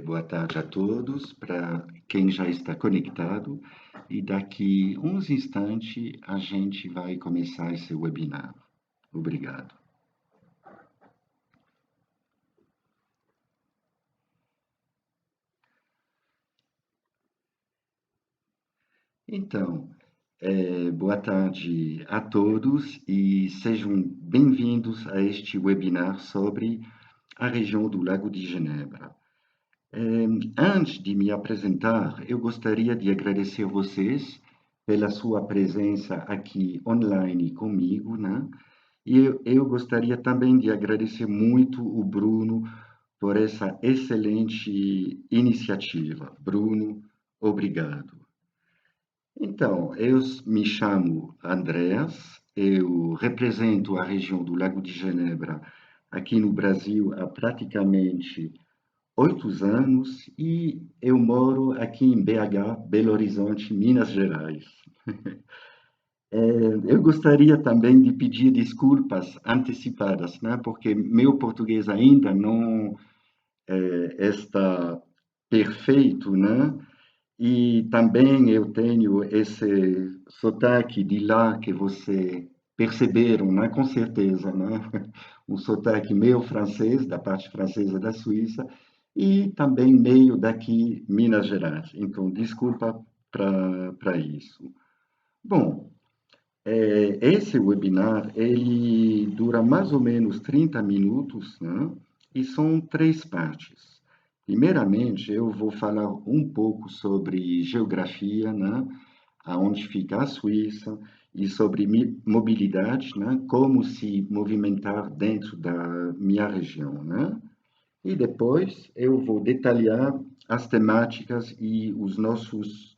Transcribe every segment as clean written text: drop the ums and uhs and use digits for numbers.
Boa tarde a todos, para quem já está conectado, e daqui uns instantes a gente vai começar esse webinar. Obrigado. Então, boa tarde a todos e sejam bem-vindos a este webinar sobre a região do Lago de Genebra. Antes de me apresentar, eu gostaria de agradecer vocês pela sua presença aqui online comigo, né? E eu gostaria também de agradecer muito o Bruno por essa excelente iniciativa. Bruno, obrigado. Então, eu me chamo Andreas, eu represento a região do Lago de Genebra aqui no Brasil há praticamente 8 anos e eu moro aqui em BH, Belo Horizonte, Minas Gerais. Eu gostaria também de pedir desculpas antecipadas, né? Porque meu português ainda não está perfeito, né? E também eu tenho esse sotaque de lá que você perceberam, né? Com certeza, né? Um sotaque meio francês, da parte francesa da Suíça, e também meio daqui, Minas Gerais. Então, desculpa para isso. Bom, esse webinar, ele dura mais ou menos 30 minutos, né? E são três partes. Primeiramente, eu vou falar um pouco sobre geografia, né? Aonde fica a Suíça, e sobre mobilidade, né? Como se movimentar dentro da minha região, né? E depois eu vou detalhar as temáticas e os nossos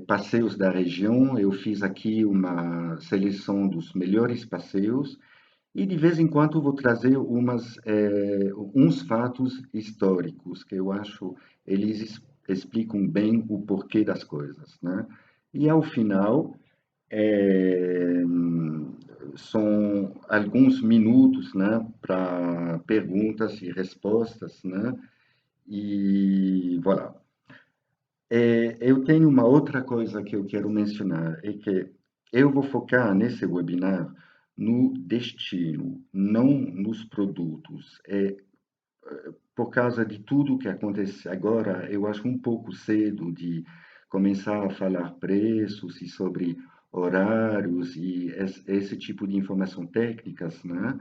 passeios da região. Eu fiz aqui uma seleção dos melhores passeios e de vez em quando vou trazer uns fatos históricos que eu acho eles explicam bem o porquê das coisas, né? E ao final é, são alguns minutos, né, para perguntas e respostas, né? E voilà. Eu tenho uma outra coisa que eu quero mencionar, é que eu vou focar nesse webinar no destino, não nos produtos. Por causa de tudo que acontece agora, eu acho um pouco cedo de começar a falar preços e sobre horários e esse tipo de informação técnicas, né?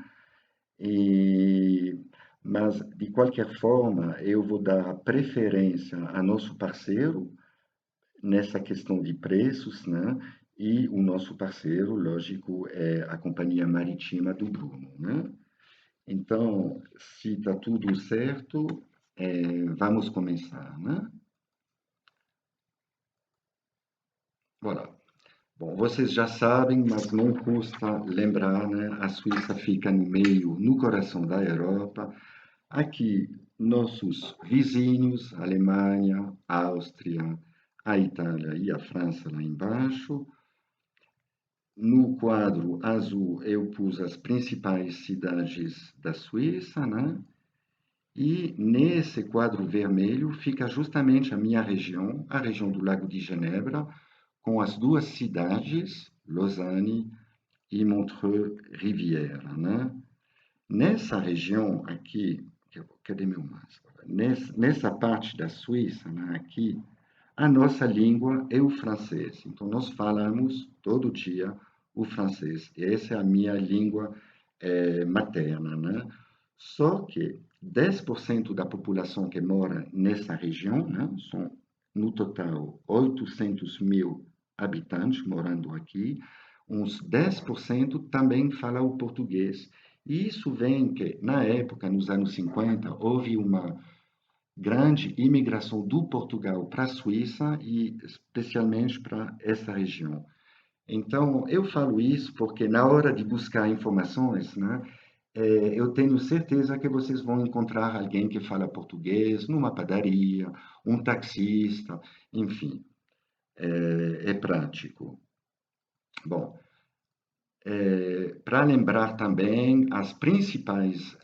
E, mas, de qualquer forma, eu vou dar preferência a nosso parceiro nessa questão de preços, né? E o nosso parceiro, lógico, é a Companhia Marítima do Bruno, né? Então, se está tudo certo, vamos começar, né? Bora. Bom, vocês já sabem, mas não custa lembrar, né? A Suíça fica no meio, no coração da Europa. Aqui, nossos vizinhos, a Alemanha, a Áustria, a Itália e a França lá embaixo. No quadro azul, eu pus as principais cidades da Suíça, né? E nesse quadro vermelho fica justamente a minha região, a região do Lago de Genebra, com as duas cidades, Lausanne e Montreux-Riviera, né? Nessa região aqui, cadê meu máscara? Nessa parte da Suíça, né, aqui, a nossa língua é o francês. Então, nós falamos todo dia o francês. E essa é a minha língua materna, né? Só que 10% da população que mora nessa região, né, são, no total, 800 mil habitantes morando aqui, uns 10% também falam o português. E isso vem que, na época, nos anos 50, houve uma grande imigração do Portugal para a Suíça e especialmente para essa região. Então, eu falo isso porque na hora de buscar informações, né, eu tenho certeza que vocês vão encontrar alguém que fala português numa padaria, um taxista, enfim, é prático. Bom, para lembrar também, as principais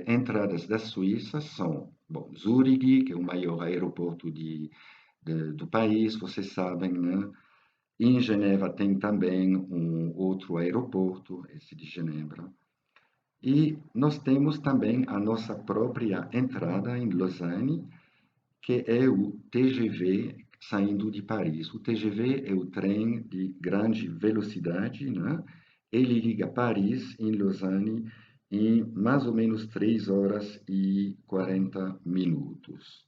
entradas da Suíça são bom, Zurique, que é o maior aeroporto do país, vocês sabem, né? Em Genebra tem também um outro aeroporto, esse de Genebra. E nós temos também a nossa própria entrada em Lausanne, que é o TGV saindo de Paris. O TGV é o trem de grande velocidade, né? Ele liga Paris em Lausanne em mais ou menos 3 horas e 40 minutos.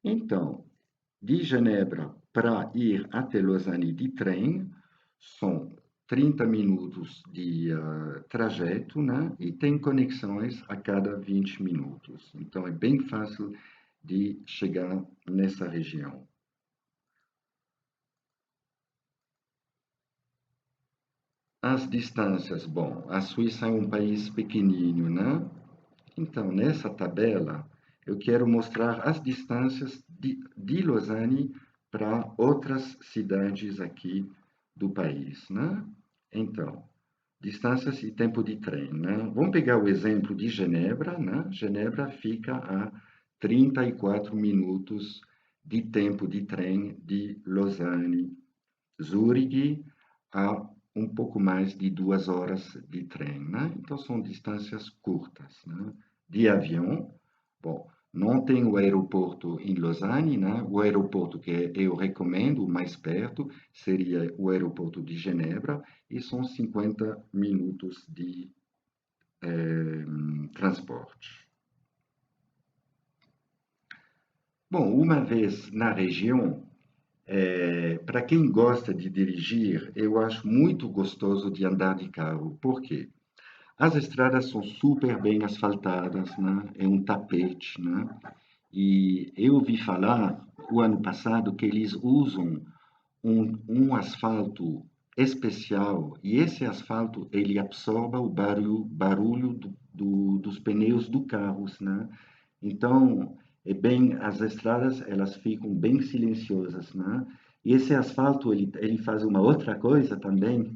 Então, de Genebra para ir até Lausanne de trem, são 30 minutos de trajeto, né? E tem conexões a cada 20 minutos. Então, é bem fácil de chegar nessa região. As distâncias, bom, a Suíça é um país pequenino, né? Então, nessa tabela, eu quero mostrar as distâncias de Lausanne para outras cidades aqui do país, né? Então, distâncias e tempo de trem, né? Vamos pegar o exemplo de Genebra, né? Genebra fica a 34 minutos de tempo de trem de Lausanne. Zurique a um pouco mais de 2 horas de trem, né? Então são distâncias curtas, né? De avião, bom, não tem o aeroporto em Lausanne, né? O aeroporto que eu recomendo, o mais perto, seria o aeroporto de Genebra, e são 50 minutos de transporte. Bom, uma vez na região, para quem gosta de dirigir, eu acho muito gostoso de andar de carro. Por quê? As estradas são super bem asfaltadas, né? É um tapete, né? E eu ouvi falar o ano passado que eles usam um asfalto especial e esse asfalto ele absorve o barulho dos pneus do carro, né? Então, as estradas elas ficam bem silenciosas, né? E esse asfalto ele faz uma outra coisa também,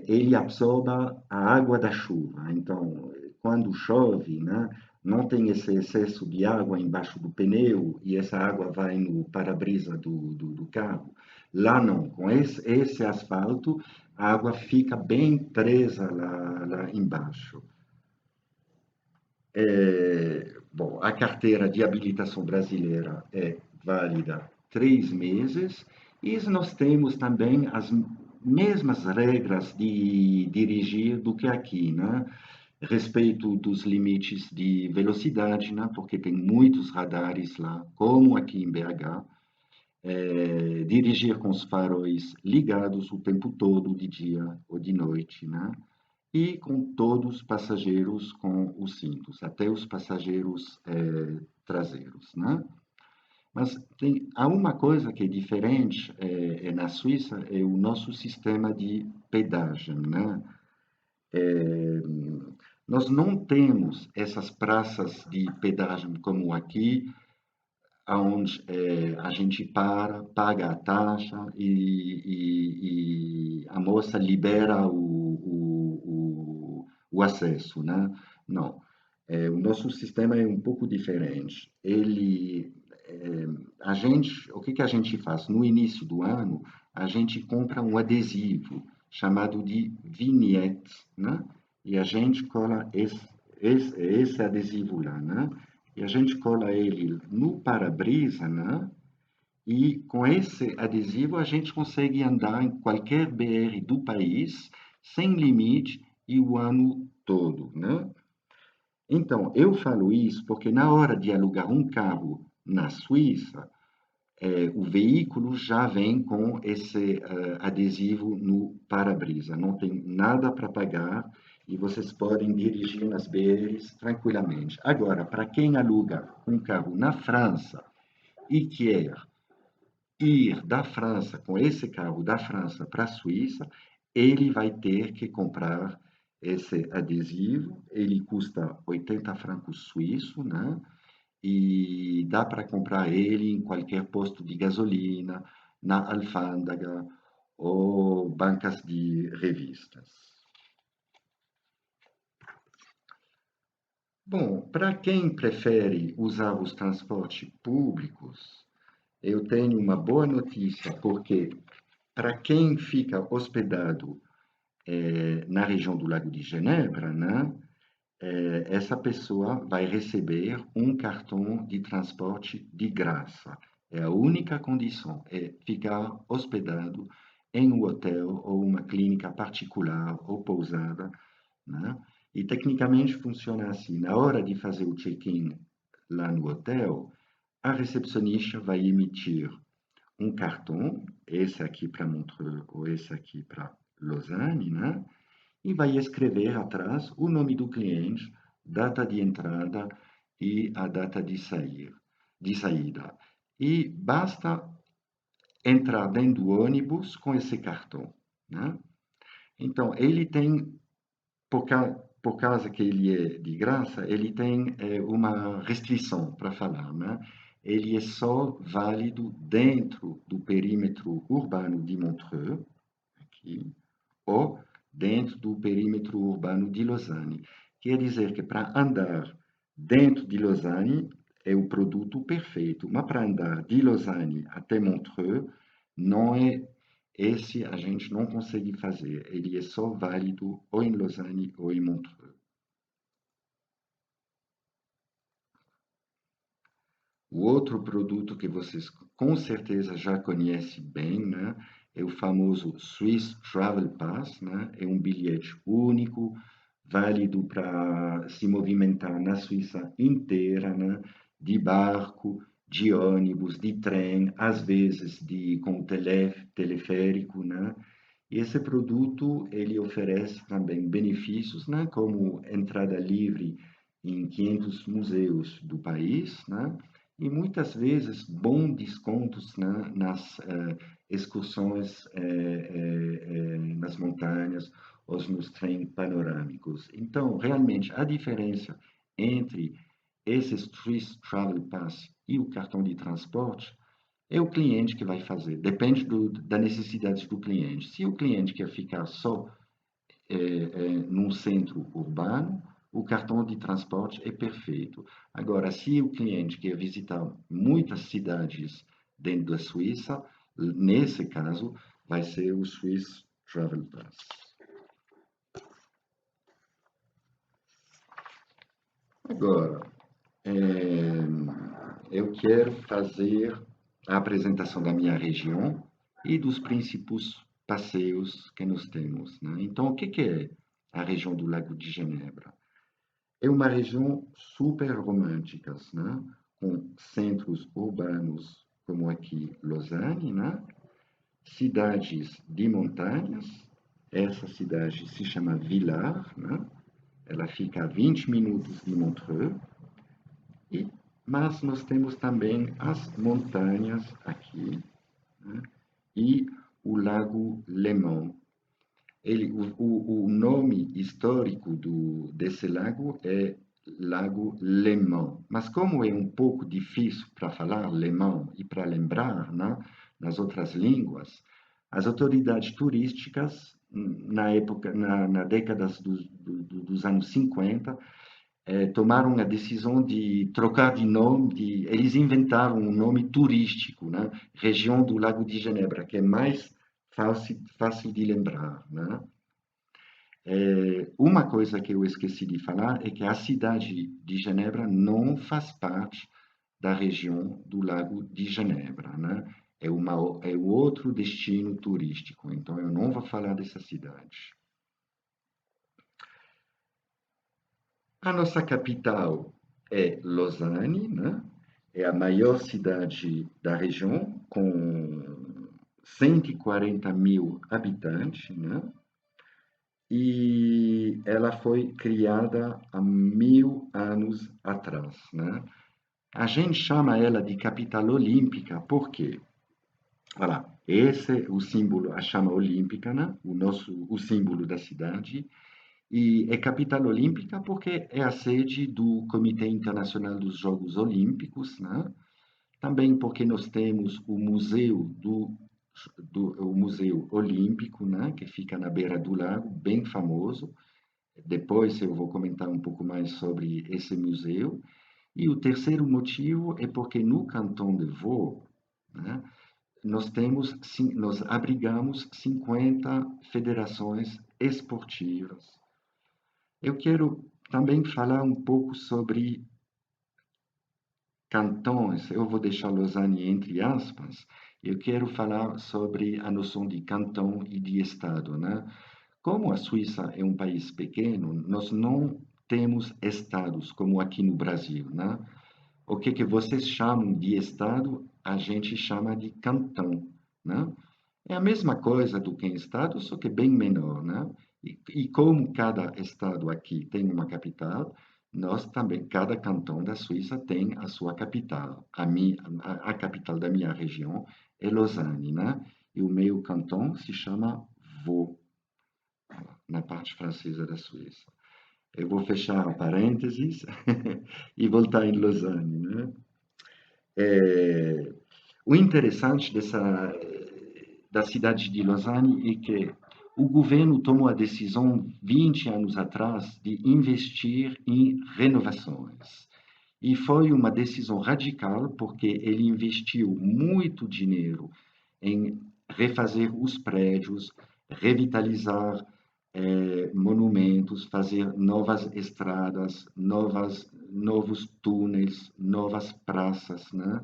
ele absorve a água da chuva. Então, quando chove, né, não tem esse excesso de água embaixo do pneu e essa água vai no para-brisa do carro. Lá não, com esse asfalto, a água fica bem presa lá embaixo. Bom, a carteira de habilitação brasileira é válida 3 meses e nós temos também as mesmas regras de dirigir do que aqui, né? Respeito dos limites de velocidade, né? Porque tem muitos radares lá, como aqui em BH. Dirigir com os faróis ligados o tempo todo, de dia ou de noite, né? E com todos os passageiros com os cintos, até os passageiros traseiros, né? Mas há uma coisa que é diferente na Suíça, é o nosso sistema de pedágio, né? Nós não temos essas praças de pedágio como aqui, onde a gente paga a taxa e a moça libera o acesso, né? Não. O nosso sistema é um pouco diferente. O que que a gente faz? No início do ano, a gente compra um adesivo chamado de vinhete, né? E a gente cola esse adesivo lá, né? E a gente cola ele no para-brisa, né? E com esse adesivo a gente consegue andar em qualquer BR do país sem limite e o ano todo, né? Então, eu falo isso porque na hora de alugar um carro na Suíça, o veículo já vem com esse adesivo no para-brisa. Não tem nada para pagar e vocês podem dirigir nas BRs tranquilamente. Agora, para quem aluga um carro na França e quer ir da França com esse carro da França para a Suíça, ele vai ter que comprar esse adesivo. Ele custa 80 francos suíços, né? E dá para comprar ele em qualquer posto de gasolina, na alfândega ou bancas de revistas. Bom, para quem prefere usar os transportes públicos, eu tenho uma boa notícia, porque para quem fica hospedado na região do Lago de Genebra, né, essa pessoa vai receber um cartão de transporte de graça. É a única condição, é ficar hospedado em um hotel ou uma clínica particular ou pousada, né? E tecnicamente funciona assim: na hora de fazer o check-in lá no hotel, a recepcionista vai emitir um cartão, esse aqui para Montreux ou esse aqui para Lausanne, né? E vai escrever atrás o nome do cliente, data de entrada e a data de saída. E basta entrar dentro do ônibus com esse cartão, né? Então, ele tem, por causa que ele é de graça, ele tem uma restrição para falar, né? Ele é só válido dentro do perímetro urbano de Montreux, aqui, ou dentro do perímetro urbano de Lausanne. Quer dizer que para andar dentro de Lausanne é o produto perfeito, mas para andar de Lausanne até Montreux, não é esse a gente não consegue fazer. Ele é só válido ou em Lausanne ou em Montreux. O outro produto que vocês com certeza já conhecem bem, né, é o famoso Swiss Travel Pass, né? É um bilhete único, válido para se movimentar na Suíça inteira, né? De barco, de ônibus, de trem, às vezes com teleférico, né? E esse produto ele oferece também benefícios, né? Como entrada livre em 500 museus do país, né? E muitas vezes bons descontos, né, nas excursões nas montanhas ou nos trens panorâmicos. Então, realmente, a diferença entre esses Swiss Travel Pass e o cartão de transporte é o cliente que vai fazer. Depende da necessidade do cliente. Se o cliente quer ficar só num centro urbano, o cartão de transporte é perfeito. Agora, se o cliente quer visitar muitas cidades dentro da Suíça, nesse caso, vai ser o Swiss Travel Pass. Agora, eu quero fazer a apresentação da minha região e dos principais passeios que nós temos, né? Então, o que é a região do Lago de Genebra? É uma região super romântica, né? Com centros urbanos como aqui Lausanne, né? Cidades de montanhas. Essa cidade se chama Villars, né? Ela fica a 20 minutos de Montreux. E, mas nós temos também as montanhas aqui, né? E o Lago Léman. O nome histórico desse lago é Lago Léman, mas como é um pouco difícil para falar Léman e para lembrar, né, nas outras línguas, as autoridades turísticas, na época, na décadas dos anos 50, tomaram a decisão de trocar de nome, eles inventaram um nome turístico, né, região do Lago de Genebra, que é mais fácil de lembrar, né? Uma coisa que eu esqueci de falar é que a cidade de Genebra não faz parte da região do Lago de Genebra, né? É o outro destino turístico, então eu não vou falar dessa cidade. A nossa capital é Lausanne, né? É a maior cidade da região, com 140 mil habitantes, né? E ela foi criada há 1000 anos atrás, né? A gente chama ela de capital olímpica porque, olha, esse é o símbolo, a chama olímpica, né? O símbolo da cidade. E é capital olímpica porque é a sede do Comitê Internacional dos Jogos Olímpicos, né? Também porque nós temos o Museu Olímpico, né? Que fica na beira do lago, bem famoso. Depois eu vou comentar um pouco mais sobre esse museu. E o terceiro motivo é porque no Canton de Vaud, né, nós abrigamos 50 federações esportivas. Eu quero também falar um pouco sobre cantões. Eu vou deixar Lausanne entre aspas. Eu quero falar sobre a noção de cantão e de estado, né? Como a Suíça é um país pequeno, nós não temos estados como aqui no Brasil, né? O que vocês chamam de estado, a gente chama de cantão, né? É a mesma coisa do que em estado, só que bem menor, né? E como cada estado aqui tem uma capital, nós também, cada cantão da Suíça tem a sua capital. A capital da minha região é Lausanne, né? E o meu cantão se chama Vaud, na parte francesa da Suíça. Eu vou fechar parênteses e voltar em Lausanne, né? É, o interessante da cidade de Lausanne é que o governo tomou a decisão 20 anos atrás de investir em renovações. E foi uma decisão radical porque ele investiu muito dinheiro em refazer os prédios, revitalizar monumentos, fazer novas estradas, novos túneis, novas praças, né?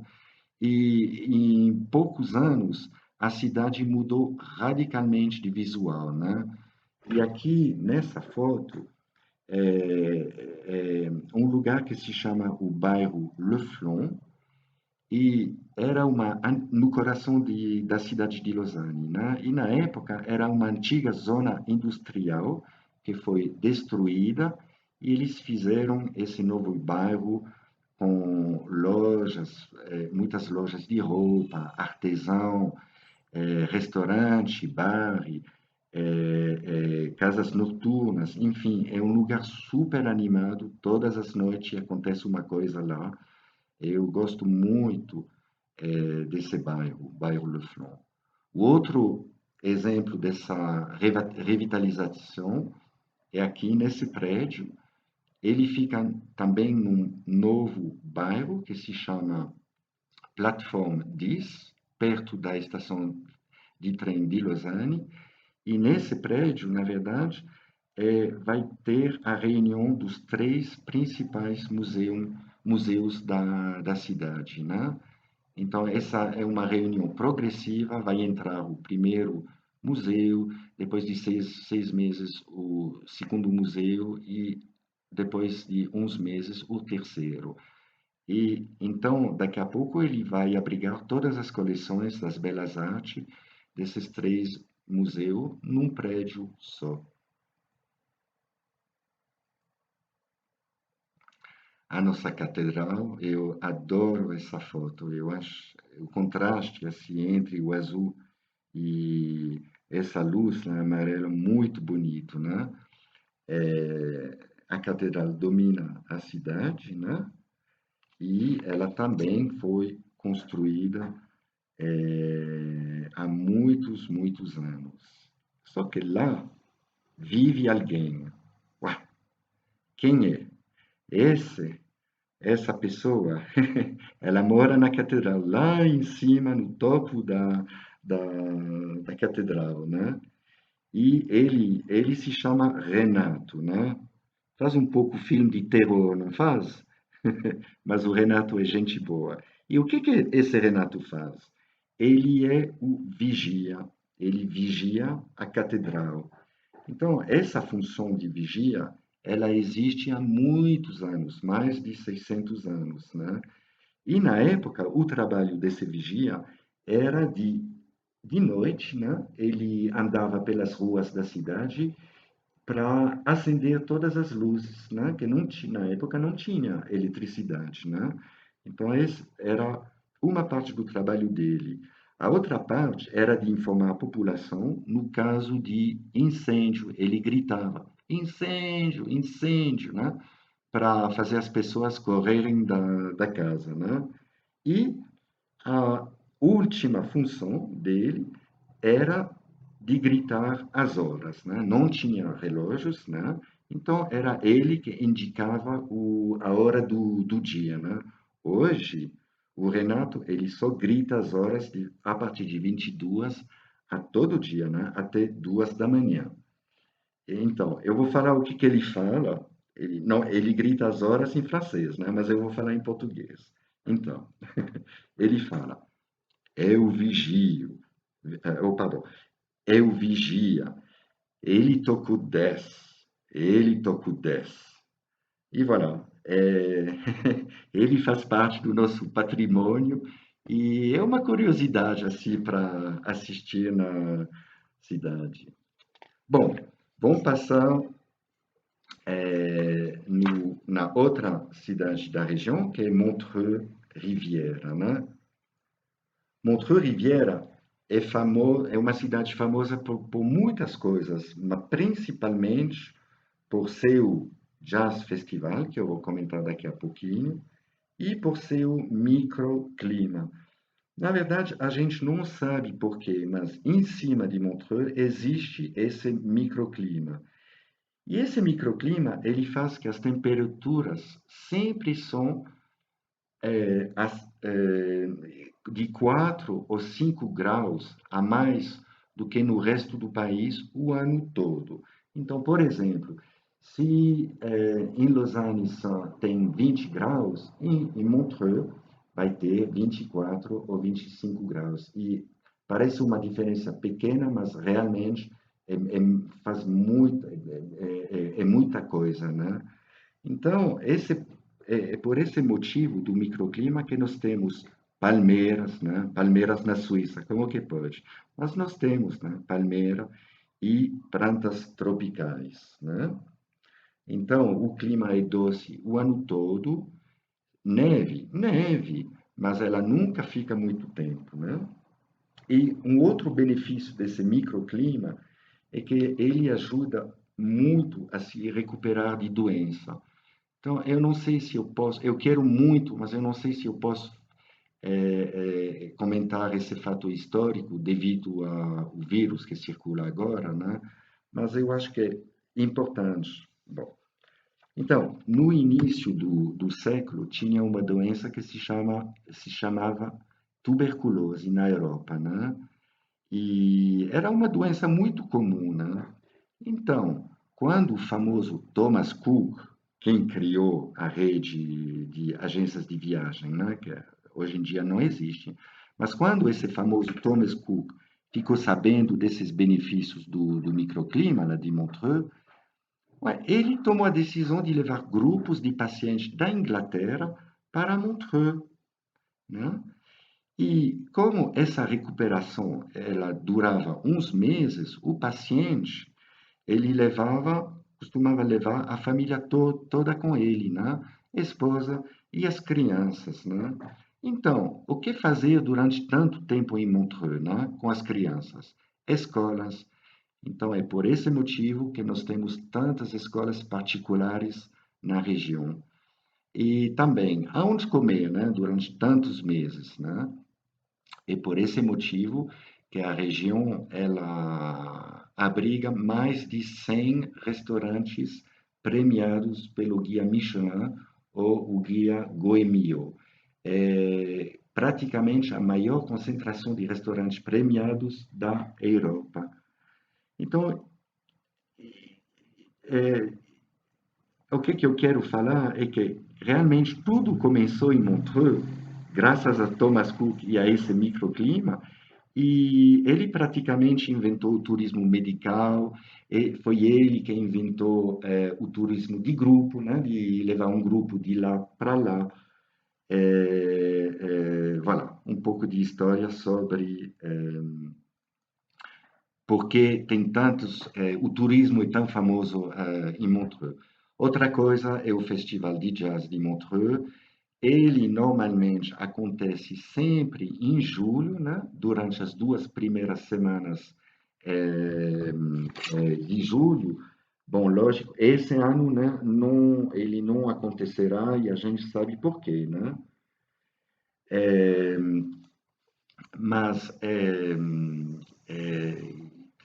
E em poucos anos a cidade mudou radicalmente de visual, né? E aqui nessa foto um lugar que se chama o bairro Le Flon e era no coração da cidade de Lausanne, né? E na época era uma antiga zona industrial que foi destruída e eles fizeram esse novo bairro com lojas, muitas lojas de roupa, artesão, restaurante, bar, casas noturnas, enfim, é um lugar super animado. Todas as noites acontece uma coisa lá. Eu gosto muito desse bairro, bairro Le Flon. O outro exemplo dessa revitalização é aqui nesse prédio. Ele fica também num novo bairro que se chama Plateforme 10, perto da estação de trem de Lausanne. E nesse prédio, na verdade, vai ter a reunião dos três principais museus da cidade, né? Então, essa é uma reunião progressiva, vai entrar o primeiro museu, depois de seis meses o segundo museu e depois de uns meses o terceiro. E então, daqui a pouco ele vai abrigar todas as coleções das belas artes desses três museus num prédio só. A nossa catedral, eu adoro essa foto. Eu acho o contraste assim entre o azul e essa luz, né, amarela muito bonito, né? A catedral domina a cidade, né? E ela também foi construída há muitos anos. Só que lá vive alguém. Ué, quem é? Esse, essa pessoa, ela mora na catedral, lá em cima, no topo da, da catedral, né? E ele se chama Renato, né? Faz um pouco filme de terror, não faz? Mas o Renato é gente boa. E o que que esse Renato faz? Ele é o vigia, ele vigia a catedral. Então, essa função de vigia, ela existe há muitos anos, mais de 600 anos, né? E na época, o trabalho desse vigia era de noite, né? Ele andava pelas ruas da cidade para acender todas as luzes, né? Que não tinha, na época não tinha eletricidade, né? Então, esse era uma parte do trabalho dele. A outra parte era de informar a população no caso de incêndio. Ele gritava: incêndio, incêndio, né? Para fazer as pessoas correrem da casa, né? E a última função dele era de gritar as horas, né? Não tinha relógios, né? Então, era ele que indicava a hora do dia, né? Hoje, o Renato, ele só grita as horas a partir de 22 a todo dia, né? Até 2 da manhã. Então, eu vou falar o que que ele fala. Ele, não, ele grita as horas em francês, né? Mas eu vou falar em português. Então, ele fala, eu vigio, pardon, eu vigia, ele tocou 10, ele tocou 10. E voilà, ele faz parte do nosso patrimônio e é uma curiosidade assim para assistir na cidade. Bom, vamos passar na outra cidade da região, que é Montreux-Riviera, né? Montreux-Riviera é uma cidade famosa por muitas coisas, mas principalmente por seu Jazz Festival, que eu vou comentar daqui a pouquinho, e por seu microclima. Na verdade, a gente não sabe por quê, mas em cima de Montreux existe esse microclima. E esse microclima, ele faz que as temperaturas sempre são de 4 ou 5 graus a mais do que no resto do país o ano todo. Então, por exemplo, se em Lausanne tem 20 graus, em Montreux vai ter 24 ou 25 graus. E parece uma diferença pequena, mas realmente faz muita coisa, né? Então, é por esse motivo do microclima que nós temos palmeiras, né? Palmeiras na Suíça, como que pode? Mas nós temos, né? Palmeira e plantas tropicais, né? Então, o clima é doce o ano todo, neve, mas ela nunca fica muito tempo, né? E um outro benefício desse microclima é que ele ajuda muito a se recuperar de doença. Então, eu não sei se eu posso, eu quero muito, mas eu não sei se eu posso comentar esse fato histórico devido ao vírus que circula agora, né? Mas eu acho que é importante. Bom, então, no início do século, tinha uma doença que se chamava tuberculose na Europa, né? E era uma doença muito comum, né? Então, quando o famoso Thomas Cook, quem criou a rede de agências de viagem, né, que hoje em dia não existe, mas quando esse famoso Thomas Cook ficou sabendo desses benefícios do microclima lá de Montreux, ele tomou a decisão de levar grupos de pacientes da Inglaterra para Montreux, né? E como essa recuperação ela durava uns meses, o paciente ele costumava levar a família toda com ele, né? Esposa e as crianças, né? Então, o que fazer durante tanto tempo em Montreux, né? Com as crianças? Escolas. Então, é por esse motivo que nós temos tantas escolas particulares na região. E também, aonde comer, né? Durante tantos meses, né? E por esse motivo que a região ela abriga mais de 100 restaurantes premiados pelo guia Michelin ou o guia Goemio. É praticamente a maior concentração de restaurantes premiados da Europa. Então, é, o que eu quero falar é que realmente tudo começou em Montreux, graças a Thomas Cook e a esse microclima, e ele praticamente inventou o turismo medical, e foi ele que inventou o turismo de grupo, né, de levar um grupo de lá para lá. Voilà, um pouco de história sobre por que tem tantos, o turismo é tão famoso em Montreux. Outra coisa é o Festival de Jazz de Montreux. Ele normalmente acontece sempre em julho, né? Durante as 2 primeiras semanas de julho. Bom, lógico, esse ano, né, não, ele não acontecerá e a gente sabe por quê, né? Mas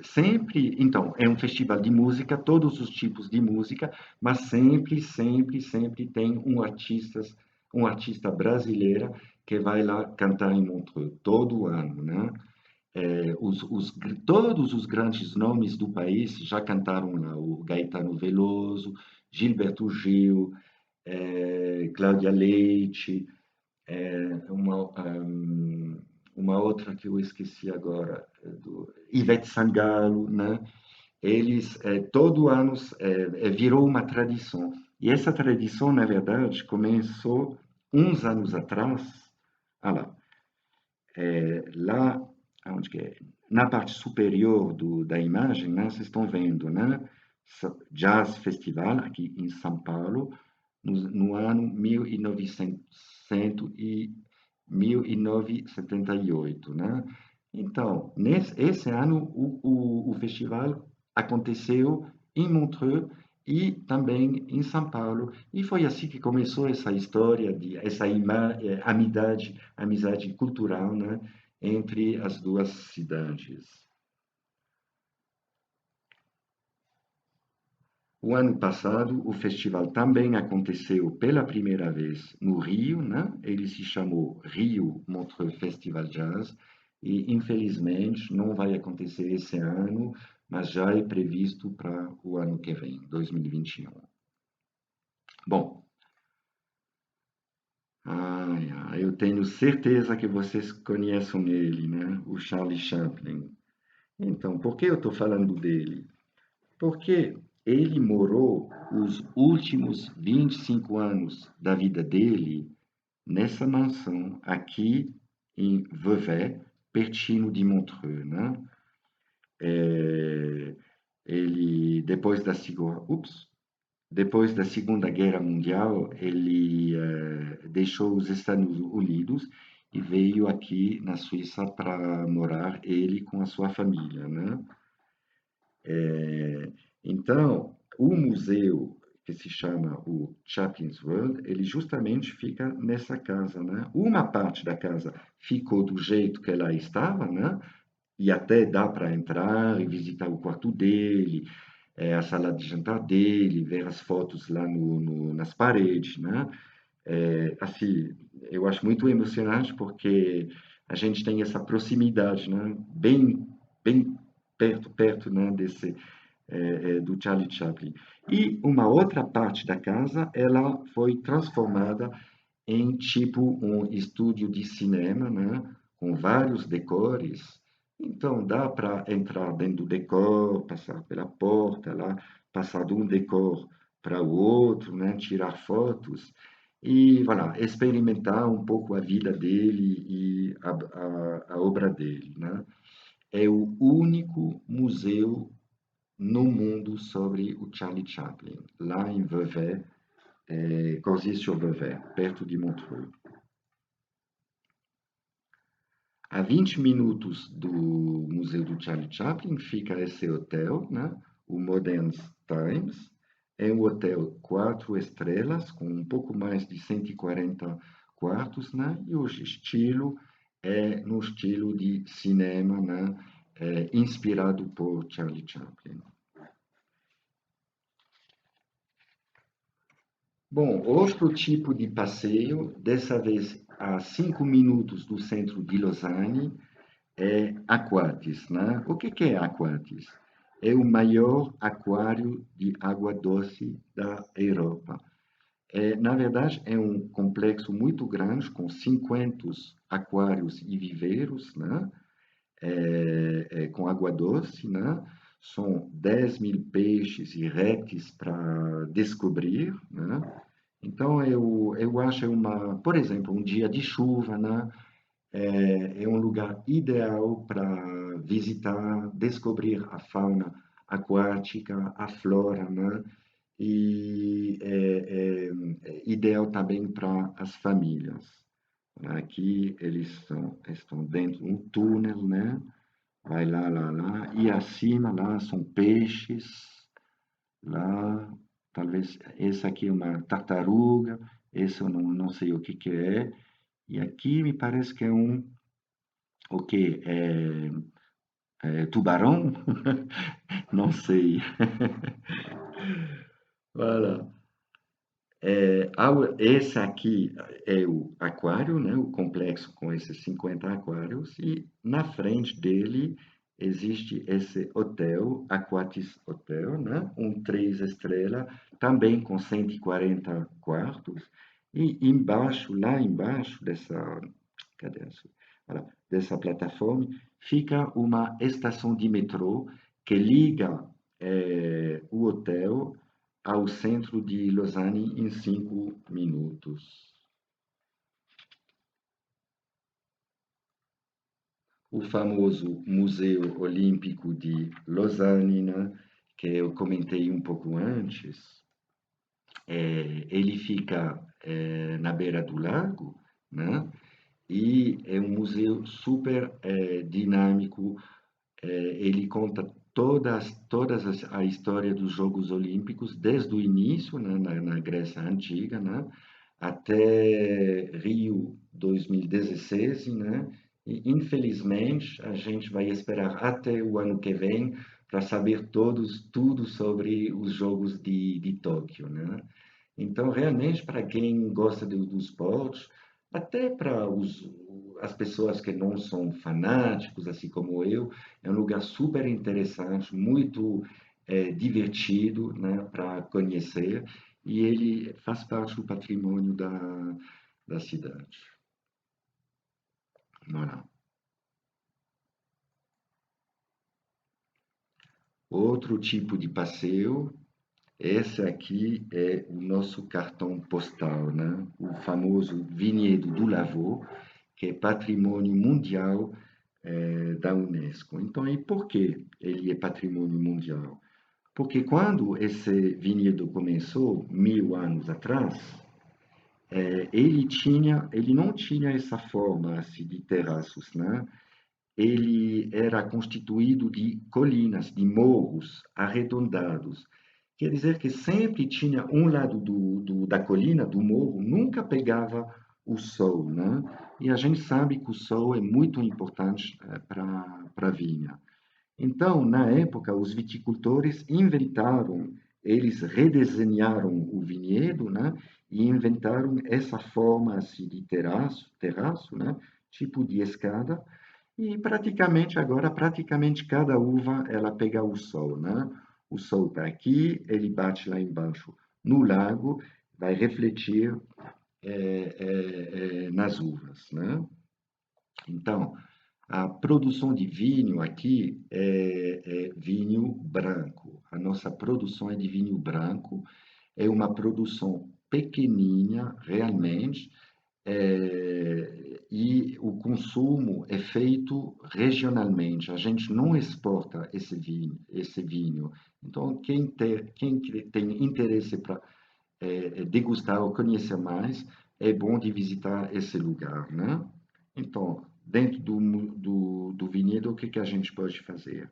sempre, então, é um festival de música, todos os tipos de música, mas sempre, sempre, sempre tem um artista brasileira que vai lá cantar em Montreux, todo ano, né? Todos os grandes nomes do país já cantaram lá, o Gaetano Veloso, Gilberto Gil, Cláudia Leite, uma, uma outra que eu esqueci agora, Ivete Sangalo, né? Eles, todo ano, virou uma tradição. E essa tradição, na verdade, começou uns anos atrás. Ah lá, lá, onde que é? Na parte superior da imagem, né, vocês estão vendo, né? Jazz Festival, aqui em São Paulo, no ano 1900 e 1978, né? Então, esse ano, o festival aconteceu em Montreux e também em São Paulo. E foi assim que começou essa história, essa amizade cultural, né, entre as duas cidades. O ano passado, o festival também aconteceu pela primeira vez no Rio, né? Ele se chamou Rio Montreux Festival Jazz e, infelizmente, não vai acontecer esse ano, mas já é previsto para o ano que vem, 2021. Bom, eu tenho certeza que vocês conhecem ele, né? O Charlie Chaplin. Então, por que eu estou falando dele? Porque ele morou os últimos 25 anos da vida dele nessa mansão aqui em Vevey, pertinho de Montreux, né? É, ele, depois da Segunda Guerra Mundial, ele deixou os Estados Unidos e veio aqui na Suíça para morar, ele com a sua família, né? Então, o museu que se chama o Chaplin's World, ele justamente fica nessa casa, né? Uma parte da casa ficou do jeito que ela estava, né? E até dá para entrar e visitar o quarto dele, a sala de jantar dele, ver as fotos lá nas paredes, né? Assim, eu acho muito emocionante porque a gente tem essa proximidade, né? Bem perto, né? Do Charlie Chaplin. E uma outra parte da casa, ela foi transformada em tipo um estúdio de cinema, né? Com vários decores. Então dá para entrar dentro do decor, passar pela porta lá, passar de um decor para o outro, né? Tirar fotos e, voilà, experimentar um pouco a vida dele e a obra dele, né? É o único museu no mundo sobre o Charlie Chaplin, lá em Vevey, Coursier-sur-Vevey, perto de Montreux. A 20 minutos do Museu do Charlie Chaplin fica esse hotel, né? O Modern Times. É um hotel 4 estrelas, com um pouco mais de 140 quartos, né? E o estilo é no estilo de cinema, né? Inspirado por Charlie Chaplin. Bom, outro tipo de passeio, dessa vez a 5 minutos do centro de Lausanne, é Aquatis, né? O que é Aquatis? É o maior aquário de água doce da Europa. Na verdade, é um complexo muito grande, com 50 aquários e viveiros, né? Com água doce, né? São 10 mil peixes e répteis para descobrir, né? Então, eu acho por exemplo, um dia de chuva, né? É um lugar ideal para visitar, descobrir a fauna aquática, a flora, né? E é ideal também para as famílias. Aqui eles estão dentro de um túnel, né? Vai lá, e acima lá são peixes, lá, talvez esse aqui é uma tartaruga, esse eu não sei o que é, e aqui me parece que é o que? Tubarão? Não sei. Voilà. Esse aqui é o aquário, né? O complexo com esses 50 aquários, e na frente dele existe esse hotel, Aquatis Hotel, né? Um 3 estrelas, também com 140 quartos, e embaixo, lá embaixo dessa, cadê isso? Voilà, dessa plataforma, fica uma estação de metrô que liga o hotel ao centro de Lausanne em 5 minutos. O famoso Museu Olímpico de Lausanne, né, que eu comentei um pouco antes, ele fica na beira do lago, né, e é um museu super dinâmico. Ele conta a história dos Jogos Olímpicos, desde o início, né, na Grécia Antiga, né, até Rio 2016, né? E, infelizmente, a gente vai esperar até o ano que vem para saber tudo sobre os Jogos de Tóquio, né? Então, realmente, para quem gosta do esporte, até para as pessoas que não são fanáticos, assim como eu, é um lugar super interessante, muito divertido, né, para conhecer, e ele faz parte do patrimônio da cidade. Voilà. Outro tipo de passeio, esse aqui é o nosso cartão postal, né? O famoso Vinhedo do Lavaux, que é patrimônio mundial da Unesco. Então, e por que ele é patrimônio mundial? Porque quando esse vinhedo começou, 1000 anos atrás, ele não tinha essa forma assim, de terraços, né? Ele era constituído de colinas, de morros arredondados. Quer dizer que sempre tinha um lado da colina, do morro, nunca pegava o sol, né? E a gente sabe que o sol é muito importante para a vinha. Então, na época, os viticultores inventaram, eles redesenharam o vinhedo, né? E inventaram essa forma assim, de terraço, né? Tipo de escada, e praticamente cada uva ela pega o sol, né? O sol está aqui, ele bate lá embaixo no lago, vai refletir nas uvas, né? Então, a produção de vinho aqui é vinho branco. A nossa produção é de vinho branco, é uma produção pequenininha, realmente, e o consumo é feito regionalmente. A gente não exporta esse vinho. Então, quem tem interesse para degustar ou conhecer mais, é bom de visitar esse lugar, né? Então, dentro do vinhedo, o que a gente pode fazer?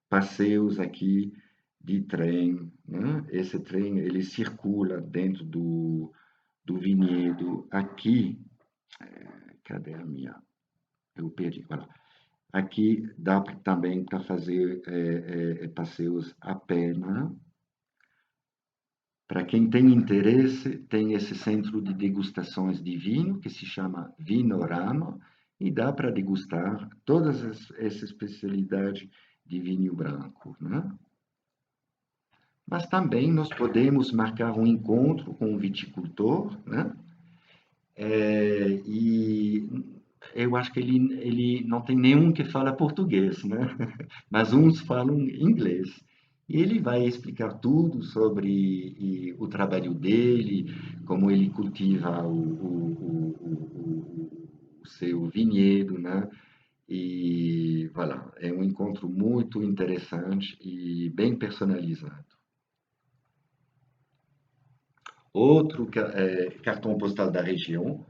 Passeios aqui de trem, né? Esse trem, ele circula dentro do vinhedo. Aqui, cadê a minha? Eu perdi. Voilà. Aqui dá também para fazer passeios a pé, né? Para quem tem interesse, tem esse centro de degustações de vinho, que se chama Vinorama, e dá para degustar todas essa especialidade de vinho branco, né? Mas também nós podemos marcar um encontro com um viticultor, né? E eu acho que ele não tem nenhum que fala português, né? Mas uns falam inglês. E ele vai explicar tudo sobre o trabalho dele, como ele cultiva o seu vinhedo, né? E, voilà, é um encontro muito interessante e bem personalizado. Outro cartão postal da região,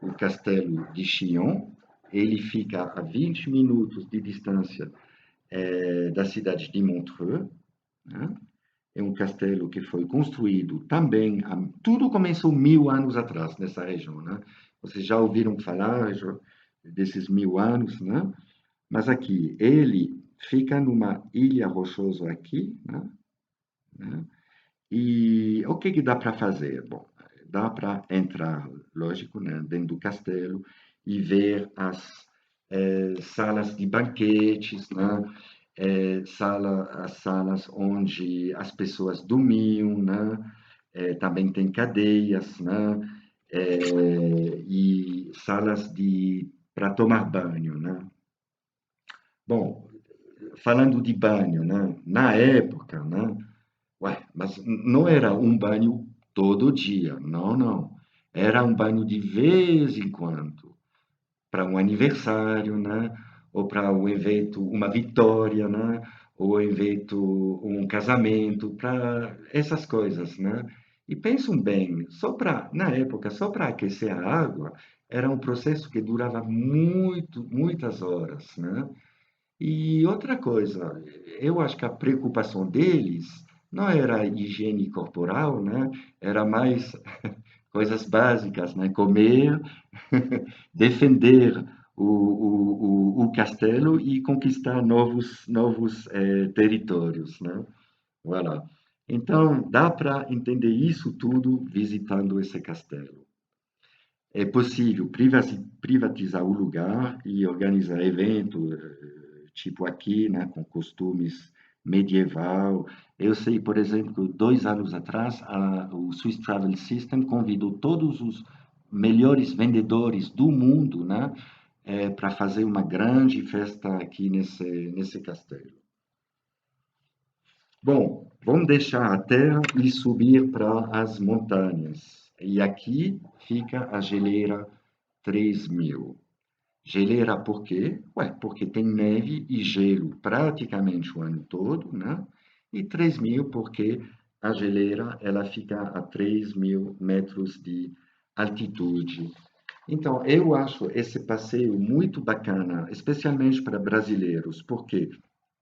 o Castelo de Chillon, ele fica a 20 minutos de distância da cidade de Montreux, né? É um castelo que foi construído também, tudo começou 1000 anos atrás nessa região, né? Vocês já ouviram falar desses 1000 anos, né? Mas aqui, ele fica numa ilha rochosa aqui, né? E o que que dá para fazer? Bom, dá para entrar, lógico, né, dentro do castelo e ver as salas de banquetes, né? As salas onde as pessoas dormiam, né? Também tem cadeias, né? E salas de para tomar banho, né? Bom, falando de banho, né? Na época, né? Ué, mas não era um banho todo dia, não, não. Era um banho de vez em quando, para um aniversário, né? Ou para um evento, uma vitória, né? Ou um evento, um casamento, para essas coisas, né? E pensam bem, na época, só para aquecer a água, era um processo que durava muitas horas, né? E outra coisa, eu acho que a preocupação deles não era a higiene corporal, né? Era mais coisas básicas, né? Comer, defender o castelo e conquistar novos territórios, né? Voilà. Então, dá para entender isso tudo visitando esse castelo. É possível privatizar o lugar e organizar eventos, tipo aqui, né, com costumes medieval. Eu sei, por exemplo, que 2 anos atrás, o Swiss Travel System convidou todos os melhores vendedores do mundo, né, para fazer uma grande festa aqui nesse castelo. Bom, vamos deixar a terra e subir para as montanhas. E aqui fica a geleira 3000. Geleira por quê? Ué, porque tem neve e gelo praticamente o ano todo, né? E 3000 porque a geleira ela fica a 3000 metros de altitude. Então, eu acho esse passeio muito bacana, especialmente para brasileiros, porque,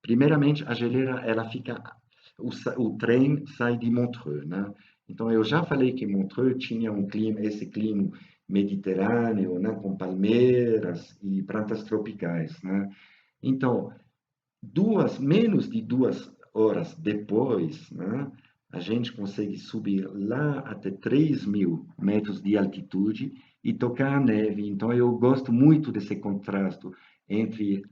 primeiramente, a geleira ela fica o trem sai de Montreux, né? Então eu já falei que Montreux tinha esse clima mediterrâneo, né, com palmeiras e plantas tropicais, né? Então, menos de 2 horas depois, né, a gente consegue subir lá até 3000 metros de altitude e tocar a neve. Então, eu gosto muito desse contraste entre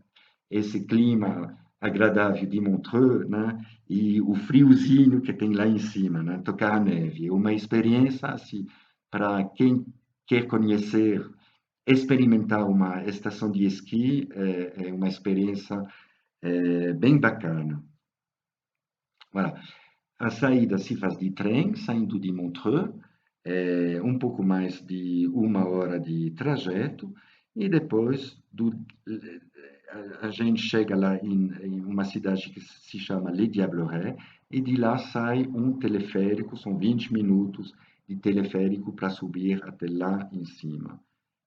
esse clima agradável de Montreux, né? E o friozinho que tem lá em cima, né? Tocar a neve. É uma experiência, assim, para quem quer conhecer, experimentar uma estação de esqui, é uma experiência bem bacana. Voilà. A saída se faz de trem, saindo de Montreux, um pouco mais de 1 hora de trajeto, e depois a gente chega lá em uma cidade que se chama Les Diablerets, e de lá sai um teleférico, são 20 minutos de teleférico para subir até lá em cima.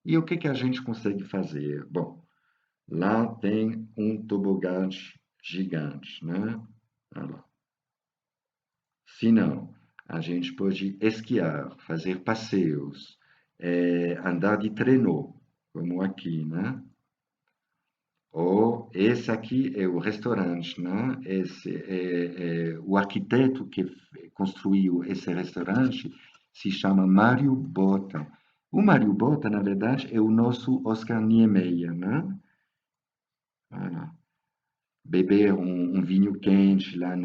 E o que que a gente consegue fazer? Bom, lá tem um tobogã gigante, né? Olha lá. Se não, a gente pode esquiar, fazer passeios, andar de trenó, como aqui, né? Ou esse aqui é o restaurante, né? O arquiteto que construiu esse restaurante se chama Mário Botta. O Mário Botta, na verdade, é o nosso Oscar Niemeyer, né? Voilà. Beber um vinho quente lá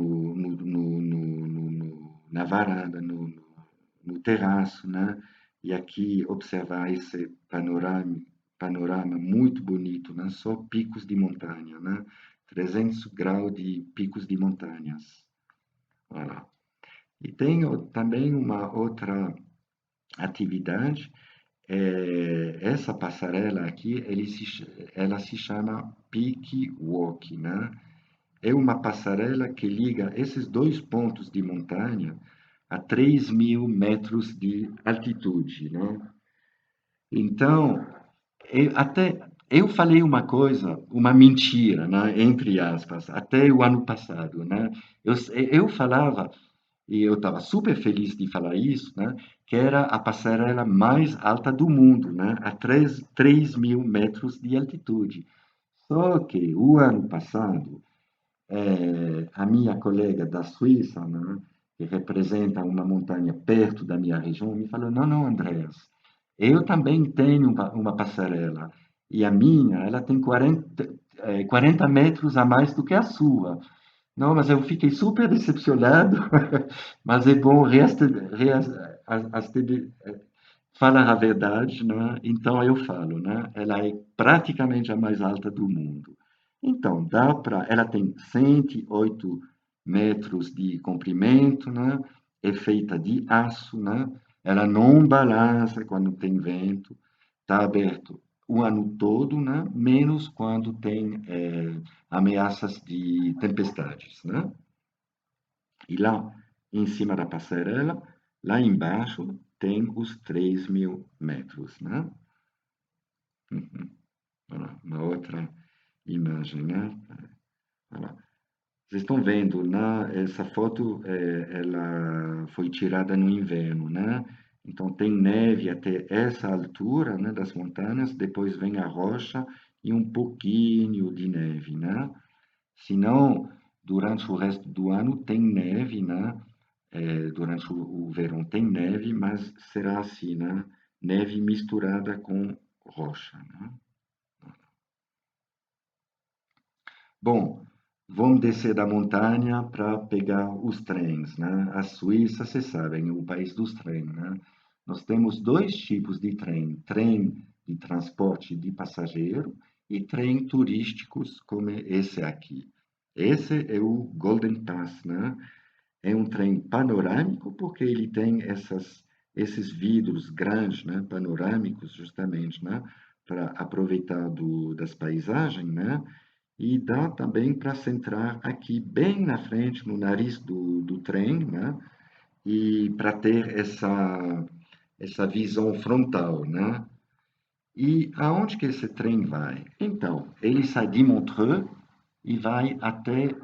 na varanda, no terraço, né? E aqui observar esse panorama muito bonito, né? Só picos de montanha, né? 300 graus de picos de montanhas. Voilà. E tem também uma outra atividade, essa passarela aqui, ela se chama Peak Walk, né? É uma passarela que liga esses dois pontos de montanha a 3000 metros de altitude, né? Então, eu falei uma coisa, uma mentira, né? Entre aspas, até o ano passado, né? Eu falava, e eu estava super feliz de falar isso, né? Que era a passarela mais alta do mundo, né? A 3000 metros de altitude. Só que o ano passado a minha colega da Suíça, né, que representa uma montanha perto da minha região, me falou: não, não, Andreas, eu também tenho uma passarela e a minha, ela tem 40 metros a mais do que a sua. Não, mas eu fiquei super decepcionado, mas é bom falar a verdade, né? Então eu falo, né? Ela é praticamente a mais alta do mundo. Então, ela tem 108 metros de comprimento, né? É feita de aço, né? Ela não balança quando tem vento, está aberto o ano todo, né? Menos quando tem ameaças de tempestades, né? E lá em cima da passarela, lá embaixo, tem os 3.000 metros, né? Uhum. Olha, uma outra imagem, né? Olha. Vocês estão vendo, né? Essa foto, ela foi tirada no inverno, né? Então tem neve até essa altura, né, das montanhas, depois vem a rocha e um pouquinho de neve, né? Se não, durante o resto do ano tem neve, né? Durante o verão tem neve, mas será assim, né? Neve misturada com rocha, né? Bom, vamos descer da montanha para pegar os trens, né? A Suíça, vocês sabem, é o país dos trens, né? Nós temos dois tipos de trem: trem de transporte de passageiro e trem turísticos, como esse aqui. Esse é o Golden Pass, né? É um trem panorâmico porque ele tem esses vidros grandes, né? Panorâmicos, justamente, né? Para aproveitar das paisagens, né? E dá também para centrar aqui bem na frente, no nariz do trem, né? E para ter essa visão frontal, né? E aonde que esse trem vai? Então, ele sai de Montreux e vai até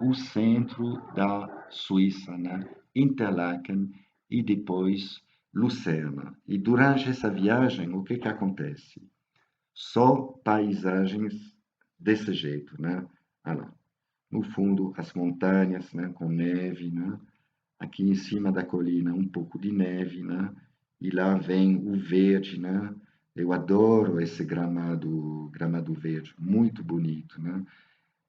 o centro da Suíça, né? Interlaken e depois Lucerna. E durante essa viagem, o que que acontece? Só paisagens desse jeito, né? Ah lá, no fundo, as montanhas, né, com neve, né? Aqui em cima da colina, um pouco de neve, né? E lá vem o verde, né? Eu adoro esse gramado verde, muito bonito, né?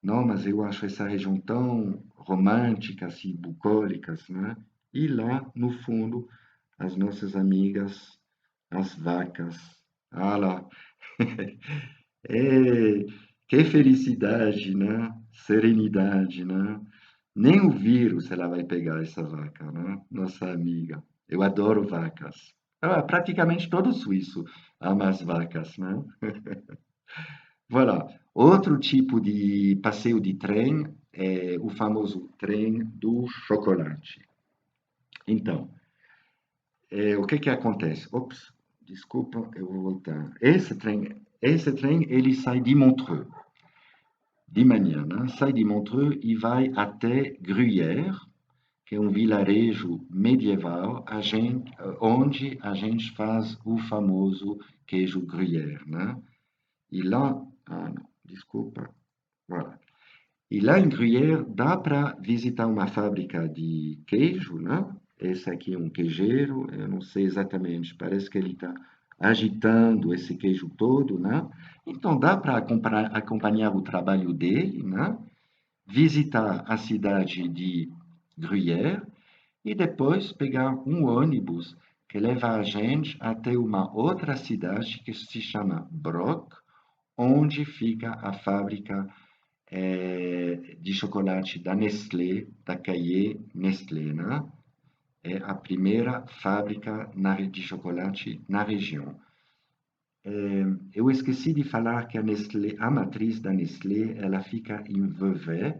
Não, mas eu acho essa região tão romântica, assim, bucólica, né? E lá, no fundo, as nossas amigas, as vacas. Ah lá, é, que felicidade, né? Serenidade, né? Nem o vírus ela vai pegar essa vaca, né? Nossa amiga. Eu adoro vacas. Ah, praticamente todo suíço ama as vacas, né? Voilà. Outro tipo de passeio de trem é o famoso trem do chocolate. Então, o que que acontece? Ops, desculpa, eu vou voltar. Esse trem, ele sai de Montreux, de manhã, né? Sai de Montreux e vai até Gruyère, que é um vilarejo medieval onde a gente faz o famoso queijo Gruyère, né? E lá, não, desculpa, voilà. E lá em Gruyère dá para visitar uma fábrica de queijo, né? Esse aqui é um queijeiro, eu não sei exatamente, parece que ele está agitando esse queijo todo, né? Então dá para acompanhar o trabalho dele, né? Visitar a cidade de Gruyère e depois pegar um ônibus que leva a gente até uma outra cidade que se chama Broc, onde fica a fábrica de chocolate da Nestlé, da Caillé Nestlé, né? É a primeira fábrica de chocolate na região. Eu esqueci de falar que a Nestlé, a matriz da Nestlé, ela fica em Vevey,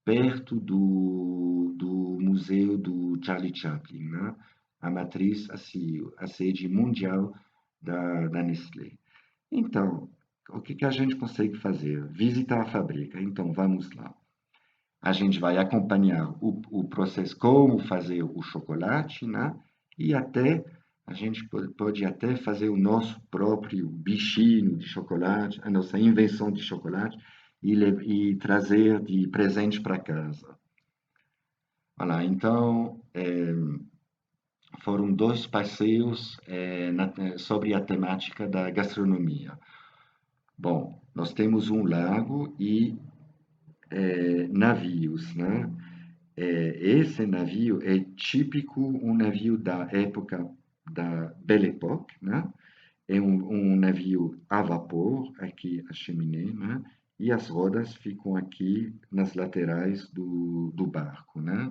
perto do museu do Charlie Chaplin, né? A matriz, assim, a sede mundial da Nestlé. Então, o que que a gente consegue fazer? Visitar a fábrica. Então, vamos lá. A gente vai acompanhar o processo, como fazer o chocolate, né? E até a gente pode até fazer o nosso próprio bichinho de chocolate, a nossa invenção de chocolate, e trazer de presente para casa. Voilà, então, foram dois passeios sobre a temática da gastronomia. Bom, nós temos um lago e navios, né? Esse navio é típico um navio da época da Belle Époque, né? É um navio a vapor, aqui a chaminé, né? E as rodas ficam aqui nas laterais do barco, né?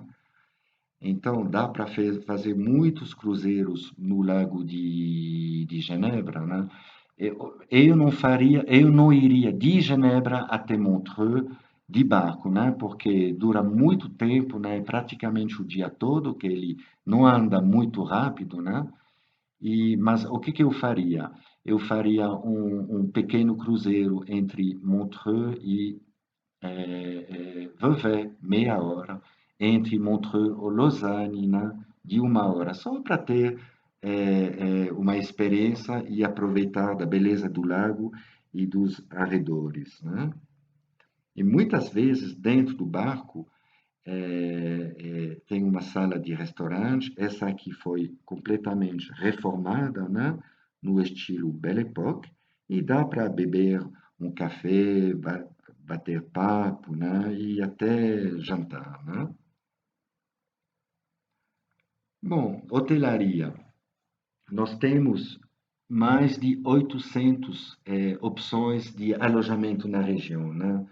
Então, dá para fazer muitos cruzeiros no Lago de Genebra, né? Eu não iria de Genebra até Montreux de barco, né? Porque dura muito tempo, né? Praticamente o dia todo, que ele não anda muito rápido, né? Mas o que eu faria? Eu faria um pequeno cruzeiro entre Montreux e Vevey, meia hora, entre Montreux ou Lausanne, né, de uma hora, só para ter uma experiência e aproveitar da beleza do lago e dos arredores, né? E muitas vezes, dentro do barco, tem uma sala de restaurante, essa aqui foi completamente reformada, né, no estilo Belle Époque, e dá para beber um café, bater papo, né, e até jantar, né? Bom, hotelaria. Nós temos mais de 800 opções de alojamento na região, né?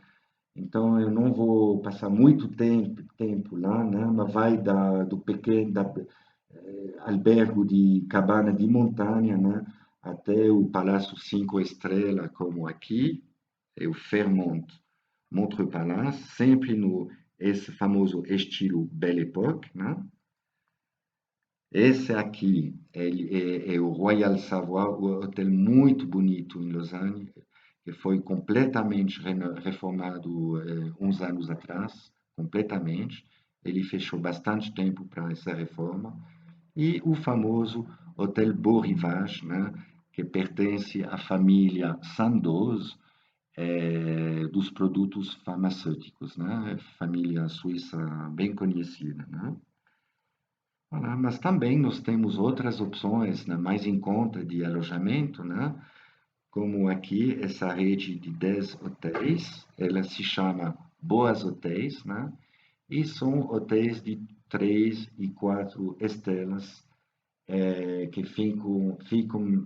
Então, eu não vou passar muito tempo lá, né? Mas vai do pequeno, albergo de cabana de montanha, né? Até o Palácio Cinco Estrelas, como aqui, é o Fairmont Montreux Palace, sempre no esse famoso estilo Belle Époque, né? Esse aqui é o Royal Savoie, um hotel muito bonito em Lausanne, que foi completamente reformado uns anos atrás, completamente. Ele fechou bastante tempo para essa reforma. E o famoso Hotel Beau Rivage, né, que pertence à família Sandoz, dos produtos farmacêuticos, né, família suíça bem conhecida, né? Mas também nós temos outras opções, né, mais em conta de alojamento, né? Como aqui, essa rede de 10 hotéis, ela se chama Boas Hotéis, né? E são hotéis de 3 e 4 estrelas que ficam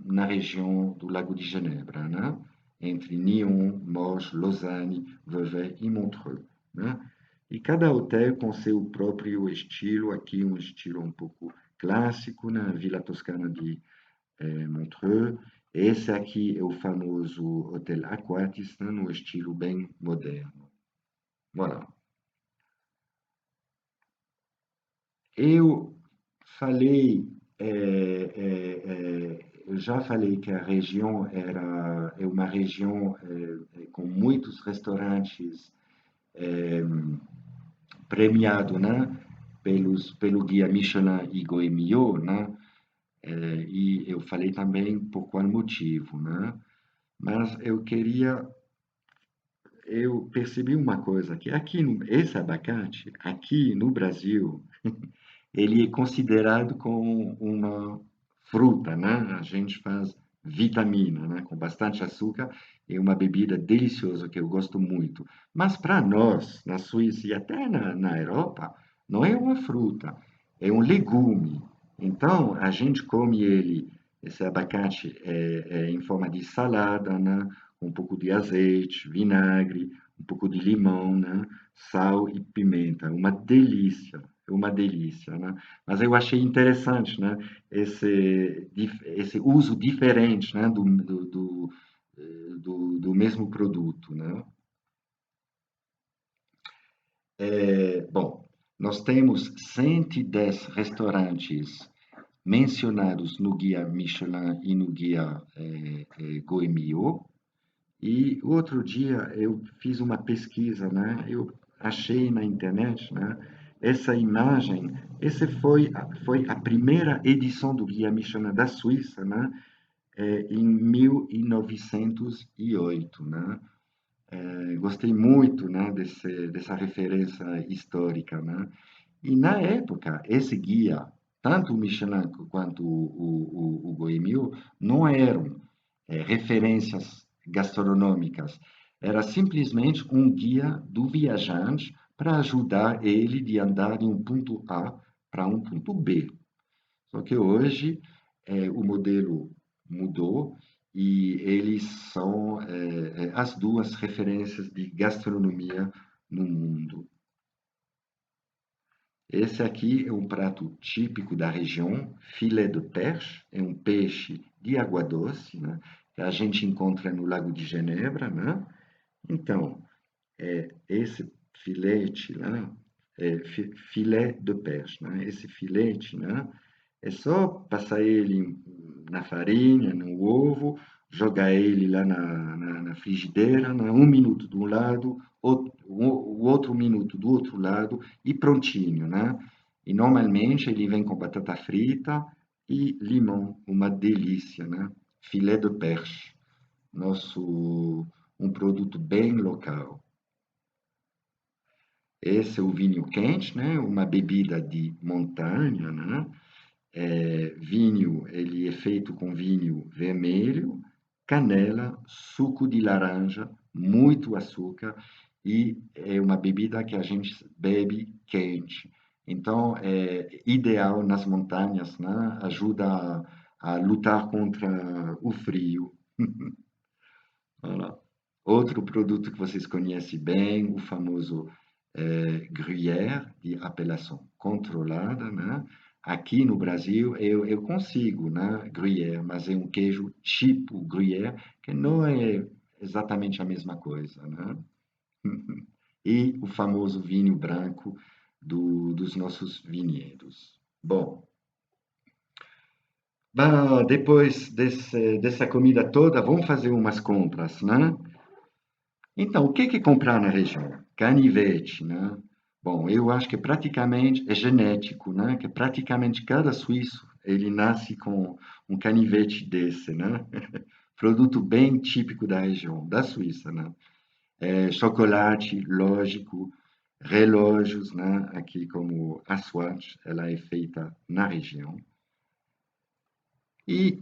na região do Lago de Genebra, né? Entre Nyon, Morges, Lausanne, Vevey e Montreux, né? E cada hotel com seu próprio estilo, aqui um estilo um pouco clássico, na Vila Toscana de Montreux. Esse aqui é o famoso Hotel Aquatis, né? No estilo bem moderno. Voilà. Eu falei, eu já falei que a região é uma região com muitos restaurantes premiado, né, pelo guia Michelin e Goemio, né, e eu falei também por qual motivo, né, mas eu percebi uma coisa, que esse abacate, aqui no Brasil, ele é considerado como uma fruta, né? A gente faz vitamina, né? Com bastante açúcar, é uma bebida deliciosa que eu gosto muito. Mas para nós, na Suíça e até na Europa, não é uma fruta, é um legume. Então, a gente come ele, esse abacate, em forma de salada, né? Com um pouco de azeite, vinagre, um pouco de limão, né? Sal e pimenta. É uma delícia, né? Mas eu achei interessante, né? Esse uso diferente, né? Do mesmo produto, né? Bom, nós temos 110 restaurantes mencionados no guia Michelin e no guia Goemio. E outro dia eu fiz uma pesquisa, né? Eu achei na internet, né? Essa imagem, essa foi a primeira edição do Guia Michelin da Suíça, né? Em 1908, né? Gostei muito, né, dessa referência histórica, né? E na época, esse guia, tanto o Michelin quanto o Goemio, não eram referências gastronômicas, era simplesmente um guia do viajante para ajudar ele de andar de um ponto A para um ponto B. Só que hoje o modelo mudou e eles são as duas referências de gastronomia no mundo. Esse aqui é um prato típico da região, filé de perche, é um peixe de água doce, né, que a gente encontra no Lago de Genebra, né? Então, esse filete lá, filé de perche, né? Esse filete, né? É só passar ele na farinha, no ovo, jogar ele lá na frigideira, né? 1 minuto de um lado, o outro minuto do outro lado e prontinho, né? E normalmente ele vem com batata frita e limão, uma delícia, né? Filé de perche, um produto bem local. Esse é o vinho quente, né? Uma bebida de montanha, né? Vinho, ele é feito com vinho vermelho, canela, suco de laranja, muito açúcar e é uma bebida que a gente bebe quente. Então, é ideal nas montanhas, né? Ajuda a lutar contra o frio. Voilà. Outro produto que vocês conhecem bem, o famoso Gruyère, de apelação controlada, né? Aqui no Brasil eu consigo, né? Gruyère, mas é um queijo tipo Gruyère, que não é exatamente a mesma coisa, né? E o famoso vinho branco dos nossos vinhedos. Bom, depois dessa comida toda, vamos fazer umas compras, né? Então, o que que comprar na região? Canivete, né? Bom, eu acho que praticamente é genético, né? Que praticamente cada suíço ele nasce com um canivete desse, né? Produto bem típico da região, da Suíça, né? Chocolate, lógico, relógios, né? Aqui como a Swatch, ela é feita na região. E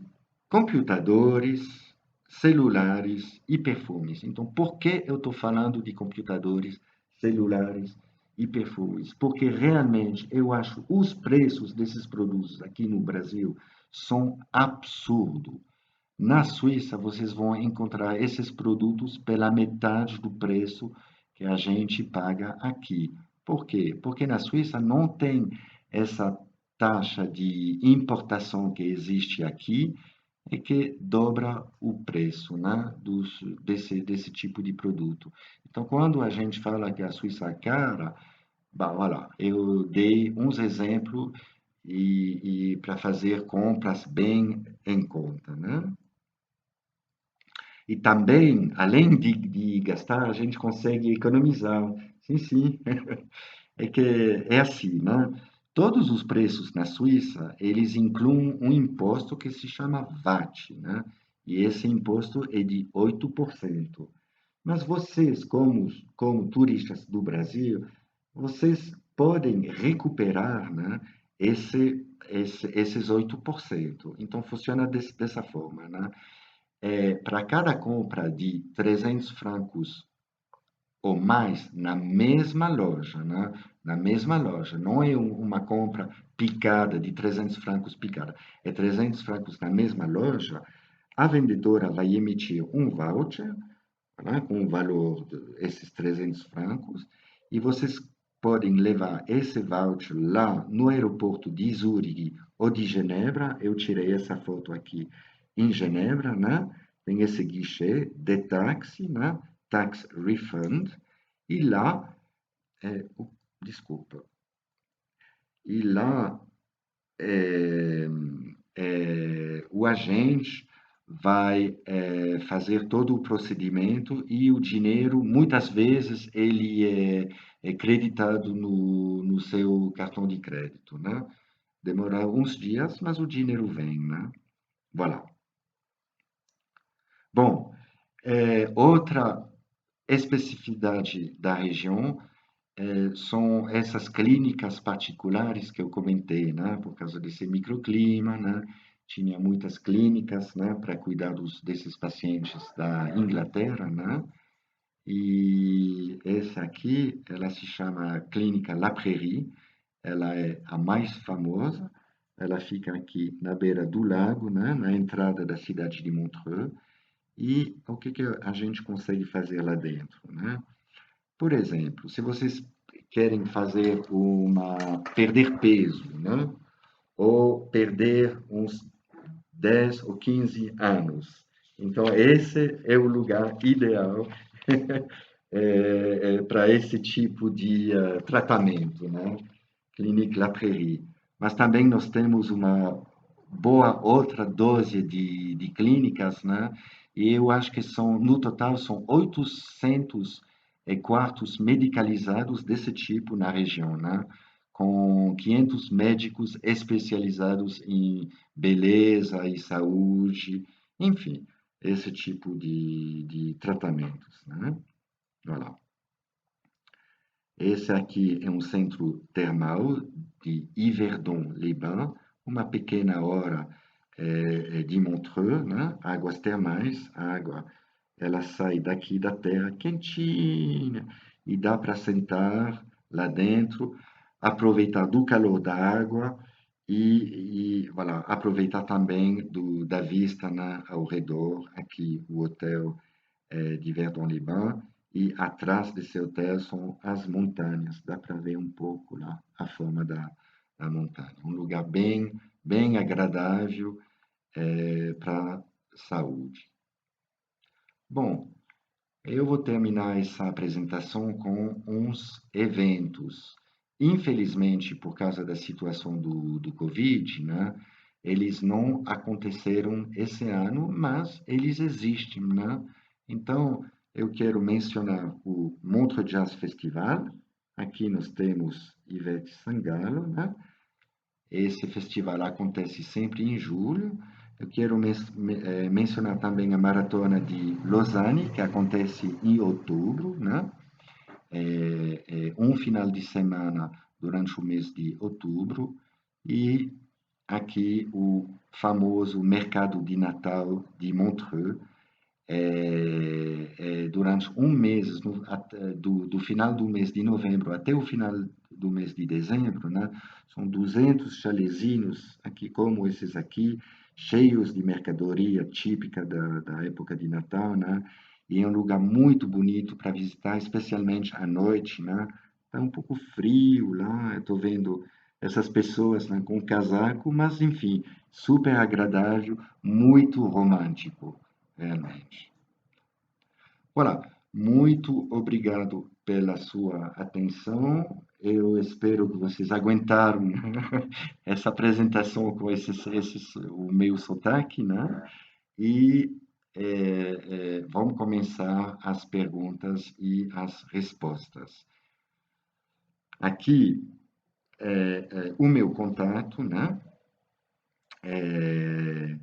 computadores, celulares e perfumes. Então, por que eu estou falando de computadores, celulares e perfumes? Porque realmente eu acho os preços desses produtos aqui no Brasil são absurdos. Na Suíça, vocês vão encontrar esses produtos pela metade do preço que a gente paga aqui. Por quê? Porque na Suíça não tem essa taxa de importação que existe aqui e que dobra o preço, né, desse tipo de produto. Então, quando a gente fala que a Suíça é cara, bah, olha, eu dei uns exemplos e para fazer compras bem em conta, né? E também, além de gastar, a gente consegue economizar. Sim, sim. É que é assim, né? Todos os preços na Suíça, eles incluem um imposto que se chama VAT, né? E esse imposto é de 8%. Mas vocês, como turistas do Brasil, vocês podem recuperar, né, esses 8%. Então, funciona dessa forma, né? Para cada compra de 300 francos ou mais na mesma loja, né? Na mesma loja, não é uma compra picada de 300 francos picada, é 300 francos na mesma loja, a vendedora vai emitir um voucher, né, com o valor desses 300 francos e vocês podem levar esse voucher lá no aeroporto de Zurique ou de Genebra. Eu tirei essa foto aqui em Genebra, né? Tem esse guichê de táxi, né? Tax refund. E lá, desculpa, e lá é, o agente vai fazer todo o procedimento e o dinheiro, muitas vezes, ele é creditado no seu cartão de crédito, né? Demora uns dias, mas o dinheiro vem, né? Voilà. Bom, outra especificidade da região são essas clínicas particulares que eu comentei, né? Por causa desse microclima, né? Tinha muitas clínicas, né, para cuidar desses pacientes da Inglaterra, né? E essa aqui, ela se chama Clínica La Prairie, ela é a mais famosa, ela fica aqui na beira do lago, né, na entrada da cidade de Montreux, e o que que a gente consegue fazer lá dentro, né? Por exemplo, se vocês querem fazer perder peso, né? Ou perder uns 10 ou 15 anos. Então, esse é o lugar ideal para esse tipo de tratamento, né? Clinique La Prairie. Mas também nós temos uma boa outra dose de clínicas, né? E eu acho que no total, são 800 quartos medicalizados desse tipo na região, né? Com 500 médicos especializados em beleza e saúde, enfim, esse tipo de tratamentos, né? Voilà. Esse aqui é um centro termal de Yverdon-les-Bains, uma pequena hora de Montreux, né? Águas termais, a água ela sai daqui da terra quentinha e dá para sentar lá dentro, aproveitar do calor da água e voilà, aproveitar também da vista, né, ao redor. Aqui o hotel de Verdun-les-Bains, e atrás desse hotel são as montanhas. Dá para ver um pouco lá a forma da montanha. Um lugar bem agradável para saúde. Bom, eu vou terminar essa apresentação com uns eventos. Infelizmente, por causa da situação do Covid, né, eles não aconteceram esse ano, mas eles existem, né? Então, eu quero mencionar o Montreux Jazz Festival. Aqui nós temos Ivete Sangalo, né? Esse festival acontece sempre em julho. Eu quero mencionar também a Maratona de Lausanne, que acontece em outubro, né? Um final de semana durante o mês de outubro. E aqui o famoso Mercado de Natal de Montreux, durante um mês, do final do mês de novembro até o final do mês de dezembro, né? São 200 chalezinhos, aqui como esses aqui, cheios de mercadoria típica da época de Natal, né? E é um lugar muito bonito para visitar, especialmente à noite, né? Está um pouco frio lá, estou vendo essas pessoas, né, com casaco, mas enfim, super agradável, muito romântico, realmente. Olá, muito obrigado pela sua atenção. Eu espero que vocês aguentaram essa apresentação com o meu sotaque, né? E vamos começar as perguntas e as respostas. Aqui o meu contato, né? É,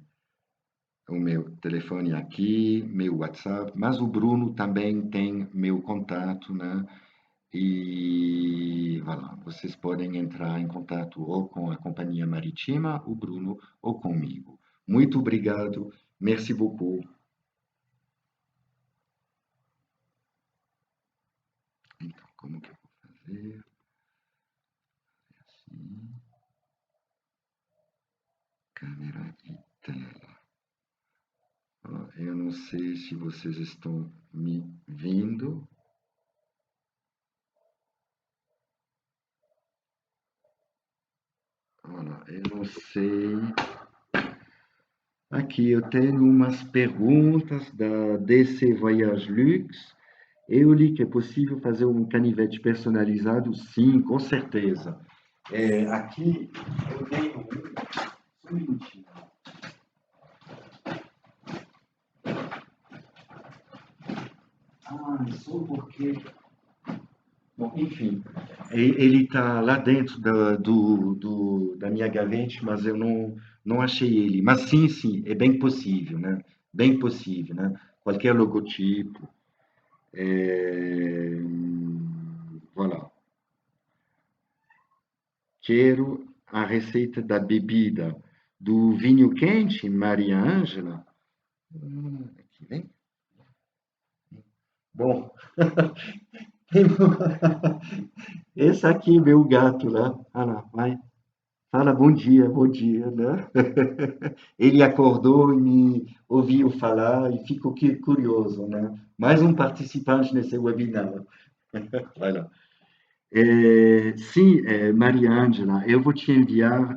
o meu telefone aqui, meu WhatsApp, mas o Bruno também tem meu contato, né? E voilà, vocês podem entrar em contato ou com a Companhia Marítima, o Bruno, ou comigo. Muito obrigado, merci beaucoup. Então, como que eu vou fazer? Assim, câmera e tela. Ó, eu não sei se vocês estão me vendo. Olha, eu não sei. Aqui eu tenho umas perguntas da DC Voyage Lux. Eu li que é possível fazer um canivete personalizado? Sim, com certeza. Aqui eu tenho um minutinho. Ah, só porque. Bom, enfim, ele está lá dentro da minha gaveta, mas eu não achei ele. Mas sim, é bem possível, né? Bem possível, né? Qualquer logotipo. É, voilà. Quero a receita da bebida do vinho quente, Maria Ângela. Aqui, vem. Bom, esse aqui, meu gato, né? Ah, lá, vai. Fala bom dia, né? Ele acordou e me ouviu falar e ficou curioso, né? Mais um participante nesse webinar. Vai lá. Sim, Maria Ângela, eu vou te enviar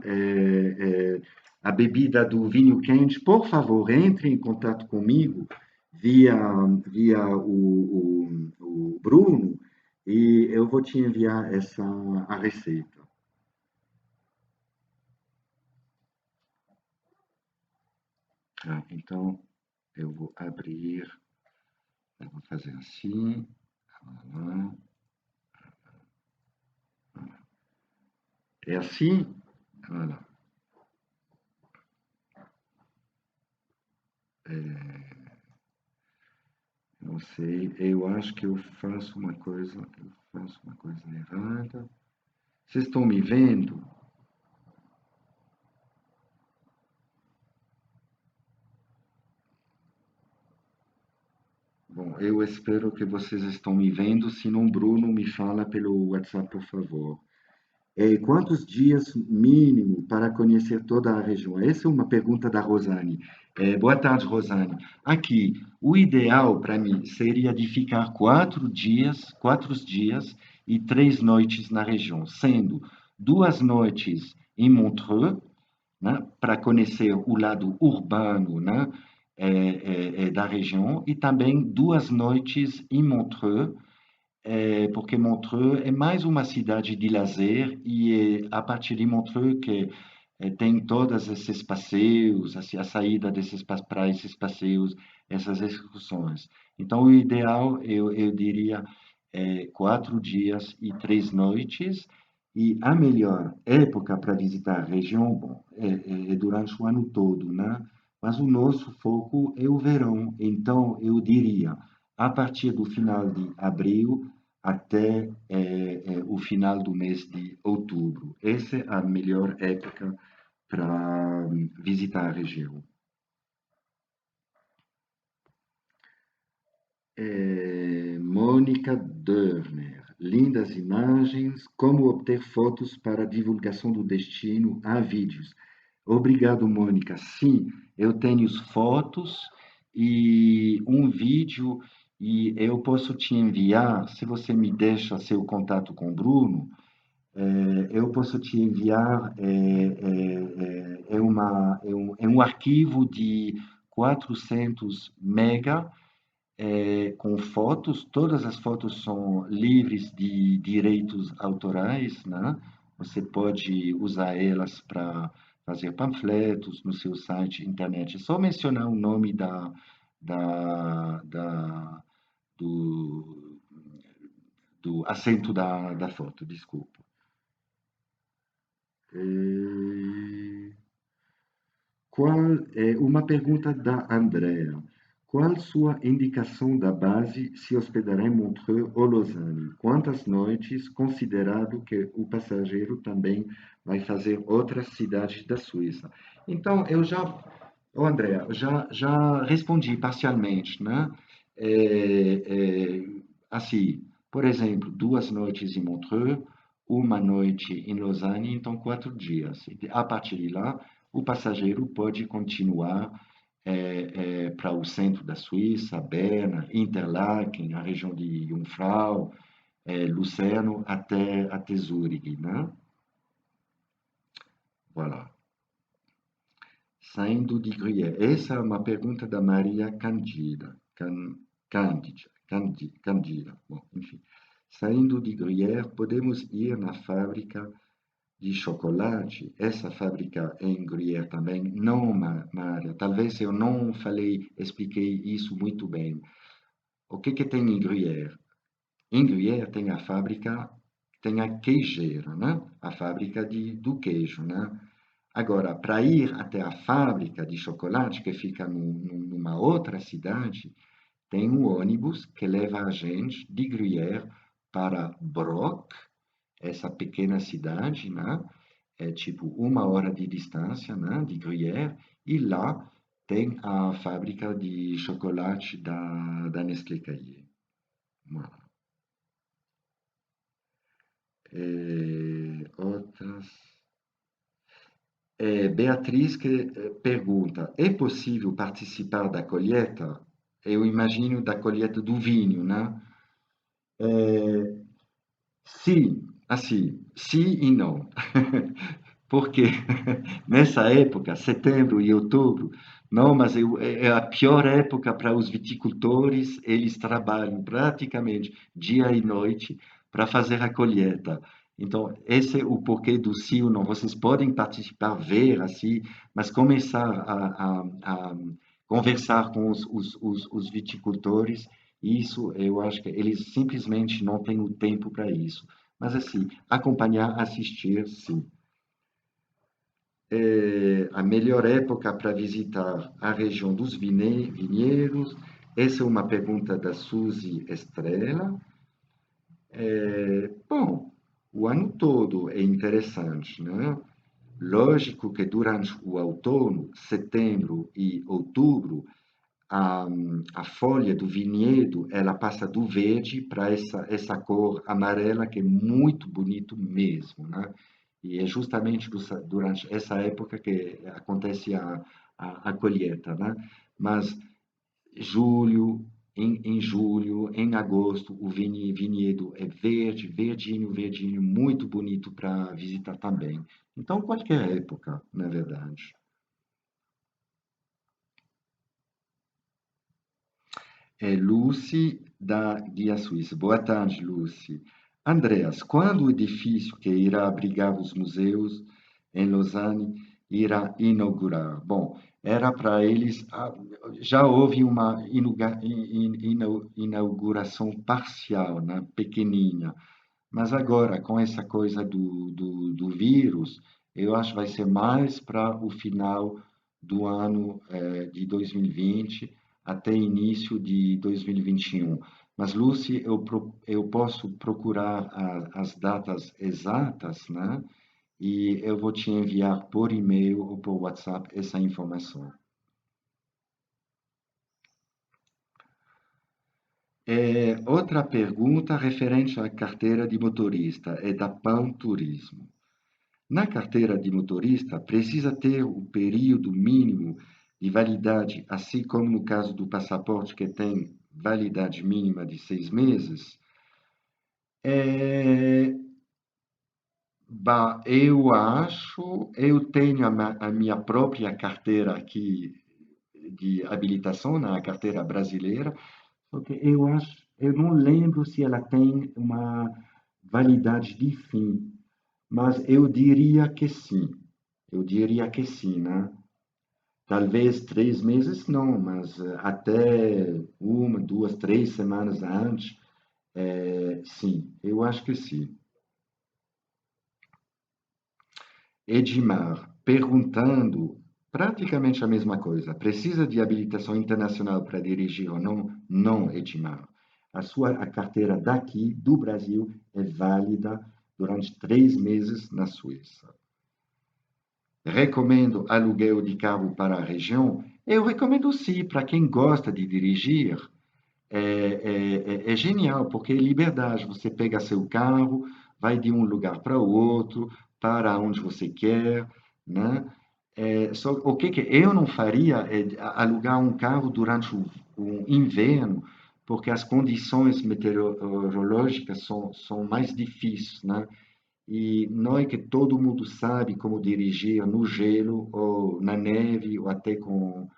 a bebida do vinho quente. Por favor, entre em contato comigo via, via o Bruno e eu vou te enviar a receita. Ah, então, eu vou abrir, eu vou fazer assim. Voilà. É assim? Voilà. Não sei, eu acho que eu faço uma coisa errada. Vocês estão me vendo? Bom, eu espero que vocês estão me vendo. Se não, Bruno, me fala pelo WhatsApp, por favor. Quantos dias mínimo para conhecer toda a região? Essa é uma pergunta da Rosane. Boa tarde, Rosane. Aqui, o ideal para mim seria de ficar 4 dias e 3 noites na região, sendo 2 noites em Montreux, né, para conhecer o lado urbano, né, da região, e também 2 noites em Montreux, porque Montreux é mais uma cidade de lazer e é a partir de Montreux que tem todos esses passeios, assim, a saída para esses passeios, essas excursões. Então, o ideal, eu diria, 4 dias e 3 noites, e a melhor época para visitar a região, bom, é durante o ano todo, né? Mas o nosso foco é o verão, então eu diria, a partir do final de abril até o final do mês de outubro. Essa é a melhor época para visitar a região. Mônica Dörner, lindas imagens, como obter fotos para divulgação do destino, há vídeos. Obrigado, Mônica. Sim, eu tenho fotos e um vídeo e eu posso te enviar, se você me deixa seu contato com o Bruno, eu posso te enviar, é um arquivo de 400 mega, com fotos, todas as fotos são livres de direitos autorais, né? Você pode usar elas para fazer panfletos no seu site internet. É só mencionar o nome da, da, do, do assento da foto, desculpa. Eh, uma pergunta da Andrea. Qual sua indicação da base se hospedará em Montreux ou Lausanne? Quantas noites, considerado que o passageiro também vai fazer outras cidades da Suíça? Então, Andrea, já respondi parcialmente, né? Assim, por exemplo, 2 noites em Montreux, uma noite em Lausanne, então 4 dias. A partir de lá, o passageiro pode continuar para o centro da Suíça, Berna, Interlaken, a região de Jungfrau, Lucerne, até Zurique, né? Voilà. Saindo de Gruyère. Essa é uma pergunta da Maria Candida. Candida. Bom, enfim. Saindo de Gruyère, podemos ir na fábrica de chocolate. Essa fábrica é em Gruyère também. Não, Maria. Talvez eu não expliquei isso muito bem. O que tem em Gruyère? Em Gruyère tem a fábrica, tem a queijeira, né? A fábrica do queijo, né? Agora, para ir até a fábrica de chocolate, que fica numa outra cidade, tem um ônibus que leva a gente de Gruyère para Broc, essa pequena cidade, né? É tipo 1 hora de distância, né, de Gruyère, e lá tem a fábrica de chocolate da Nestlé Caillé. Voilà. Outras. Beatriz que pergunta: é possível participar da colheita? Eu imagino da colheita do vinho, né? É, sim, assim, sim e não. Porque nessa época, setembro e outubro, não, mas é a pior época para os viticultores, eles trabalham praticamente dia e noite para fazer a colheita. Então, esse é o porquê do sim ou não. Vocês podem participar, ver assim, mas começar a conversar com os viticultores, isso eu acho que eles simplesmente não têm o tempo para isso. Mas assim, acompanhar, assistir, sim. A melhor época para visitar a região dos vinhedos? Essa é uma pergunta da Suzy Estrela. Bom, o ano todo é interessante, né? Lógico que durante o outono, setembro e outubro, a, a folha do vinhedo ela passa do verde para essa cor amarela que é muito bonito mesmo, né? E é justamente durante essa época que acontece a colheita, né? Mas julho, em julho, em agosto, o vinhedo é verde, verdinho, verdinho, muito bonito para visitar também. Então, qualquer época, na verdade. É Lucy, da Guia Suíça. Boa tarde, Lucy. Andreas, quando o edifício que irá abrigar os museus em Lausanne irá inaugurar? Bom, era para eles. Já houve uma inauguração parcial, né, pequenina, mas agora, com essa coisa do vírus, eu acho que vai ser mais para o final do ano de 2020 até início de 2021. Mas, Lucy, eu posso procurar as datas exatas, né? E eu vou te enviar por e-mail ou por WhatsApp essa informação. Outra pergunta referente à carteira de motorista é da PAN Turismo. Na carteira de motorista, precisa ter o período mínimo de validade, assim como no caso do passaporte, que tem validade mínima de 6 meses. É, eu acho, eu tenho a minha própria carteira aqui de habilitação, na carteira brasileira, porque eu acho, eu não lembro se ela tem uma validade de fim, mas eu diria que sim. Eu diria que sim, né? Talvez 3 meses não, mas até 1, 2, 3 semanas antes, sim, eu acho que sim. Edmar, perguntando praticamente a mesma coisa. Precisa de habilitação internacional para dirigir ou não? Não, Edmar. A carteira daqui, do Brasil, é válida durante 3 meses na Suíça. Recomendo aluguel de carro para a região? Eu recomendo sim, para quem gosta de dirigir. É genial, porque é liberdade. Você pega seu carro, vai de um lugar para o outro, para onde você quer, né? Só, o que eu não faria é alugar um carro durante o inverno, porque as condições meteorológicas são mais difíceis, né? E não é que todo mundo sabe como dirigir no gelo ou na neve ou até com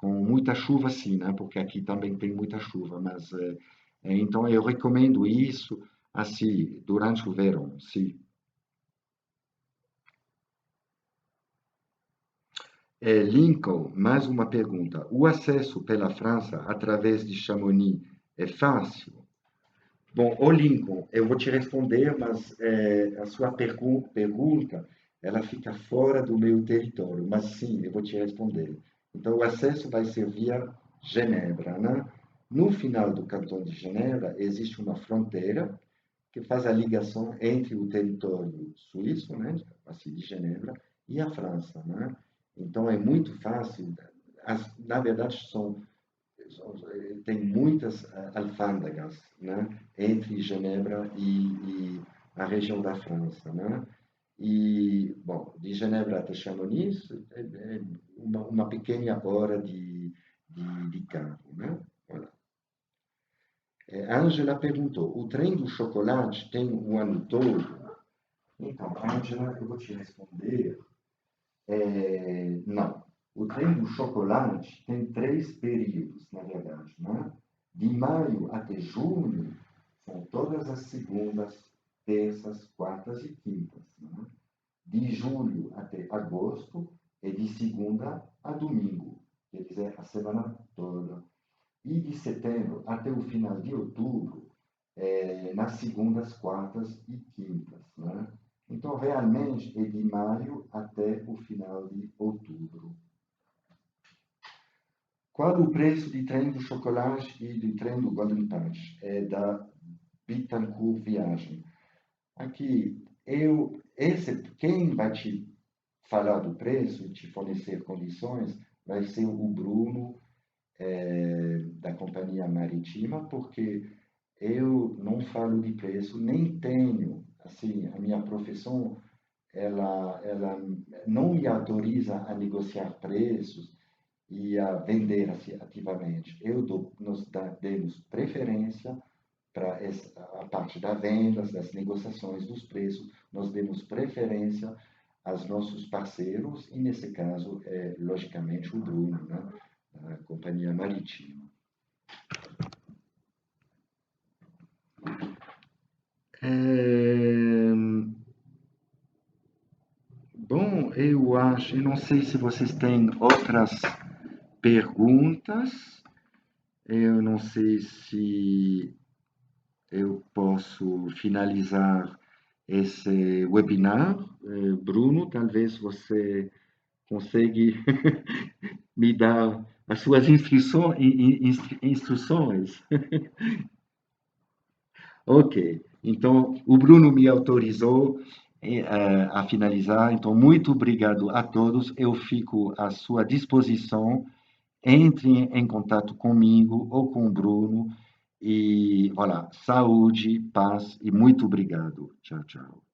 muita chuva, sim, né? Porque aqui também tem muita chuva, mas então eu recomendo isso assim durante o verão, sim. Lincoln, mais uma pergunta. O acesso pela França através de Chamonix é fácil? Bom, ô Lincoln, eu vou te responder, mas a sua pergunta, ela fica fora do meu território, mas sim, eu vou te responder. Então, o acesso vai ser via Genebra, né? No final do Cantão de Genebra, existe uma fronteira que faz a ligação entre o território suíço, né, assim, de Genebra, e a França, né? Então, é muito fácil. Na verdade, tem muitas alfândegas, né, entre Genebra e a região da França, né? E, bom, de Genebra até Chamonix é uma pequena hora de carro, né? Voilà. Ângela perguntou: o trem do chocolate tem o ano todo? Então, Ângela, eu vou te responder. Não. O trem do chocolate tem 3 períodos, na verdade, né? De maio até junho, são todas as segundas, terças, quartas e quintas, né? De julho até agosto, é de segunda a domingo, quer dizer, a semana toda. E de setembro até o final de outubro, nas segundas, quartas e quintas, né? Então, realmente, é de maio até o final de outubro. Qual o preço de trem do chocolate e do trem do Golden Punch? É da Bittencourt Viagem. Aqui, quem vai te falar do preço e te fornecer condições vai ser o Bruno, da Companhia Marítima, porque eu não falo de preço, nem tenho, assim, a minha profissão, ela não me autoriza a negociar preços e a vender assim, ativamente. Nós demos preferência para a parte da vendas, das negociações dos preços, nós demos preferência aos nossos parceiros, e nesse caso, logicamente, o Bruno, né, da Companhia Marítima. É, bom, eu não sei se vocês têm outras perguntas, eu não sei se eu posso finalizar esse webinar. Bruno, talvez você consegue me dar as suas instruções. Ok, então o Bruno me autorizou a finalizar, então muito obrigado a todos, eu fico à sua disposição, entre em contato comigo ou com o Bruno, e olá, saúde, paz e muito obrigado. Tchau, tchau.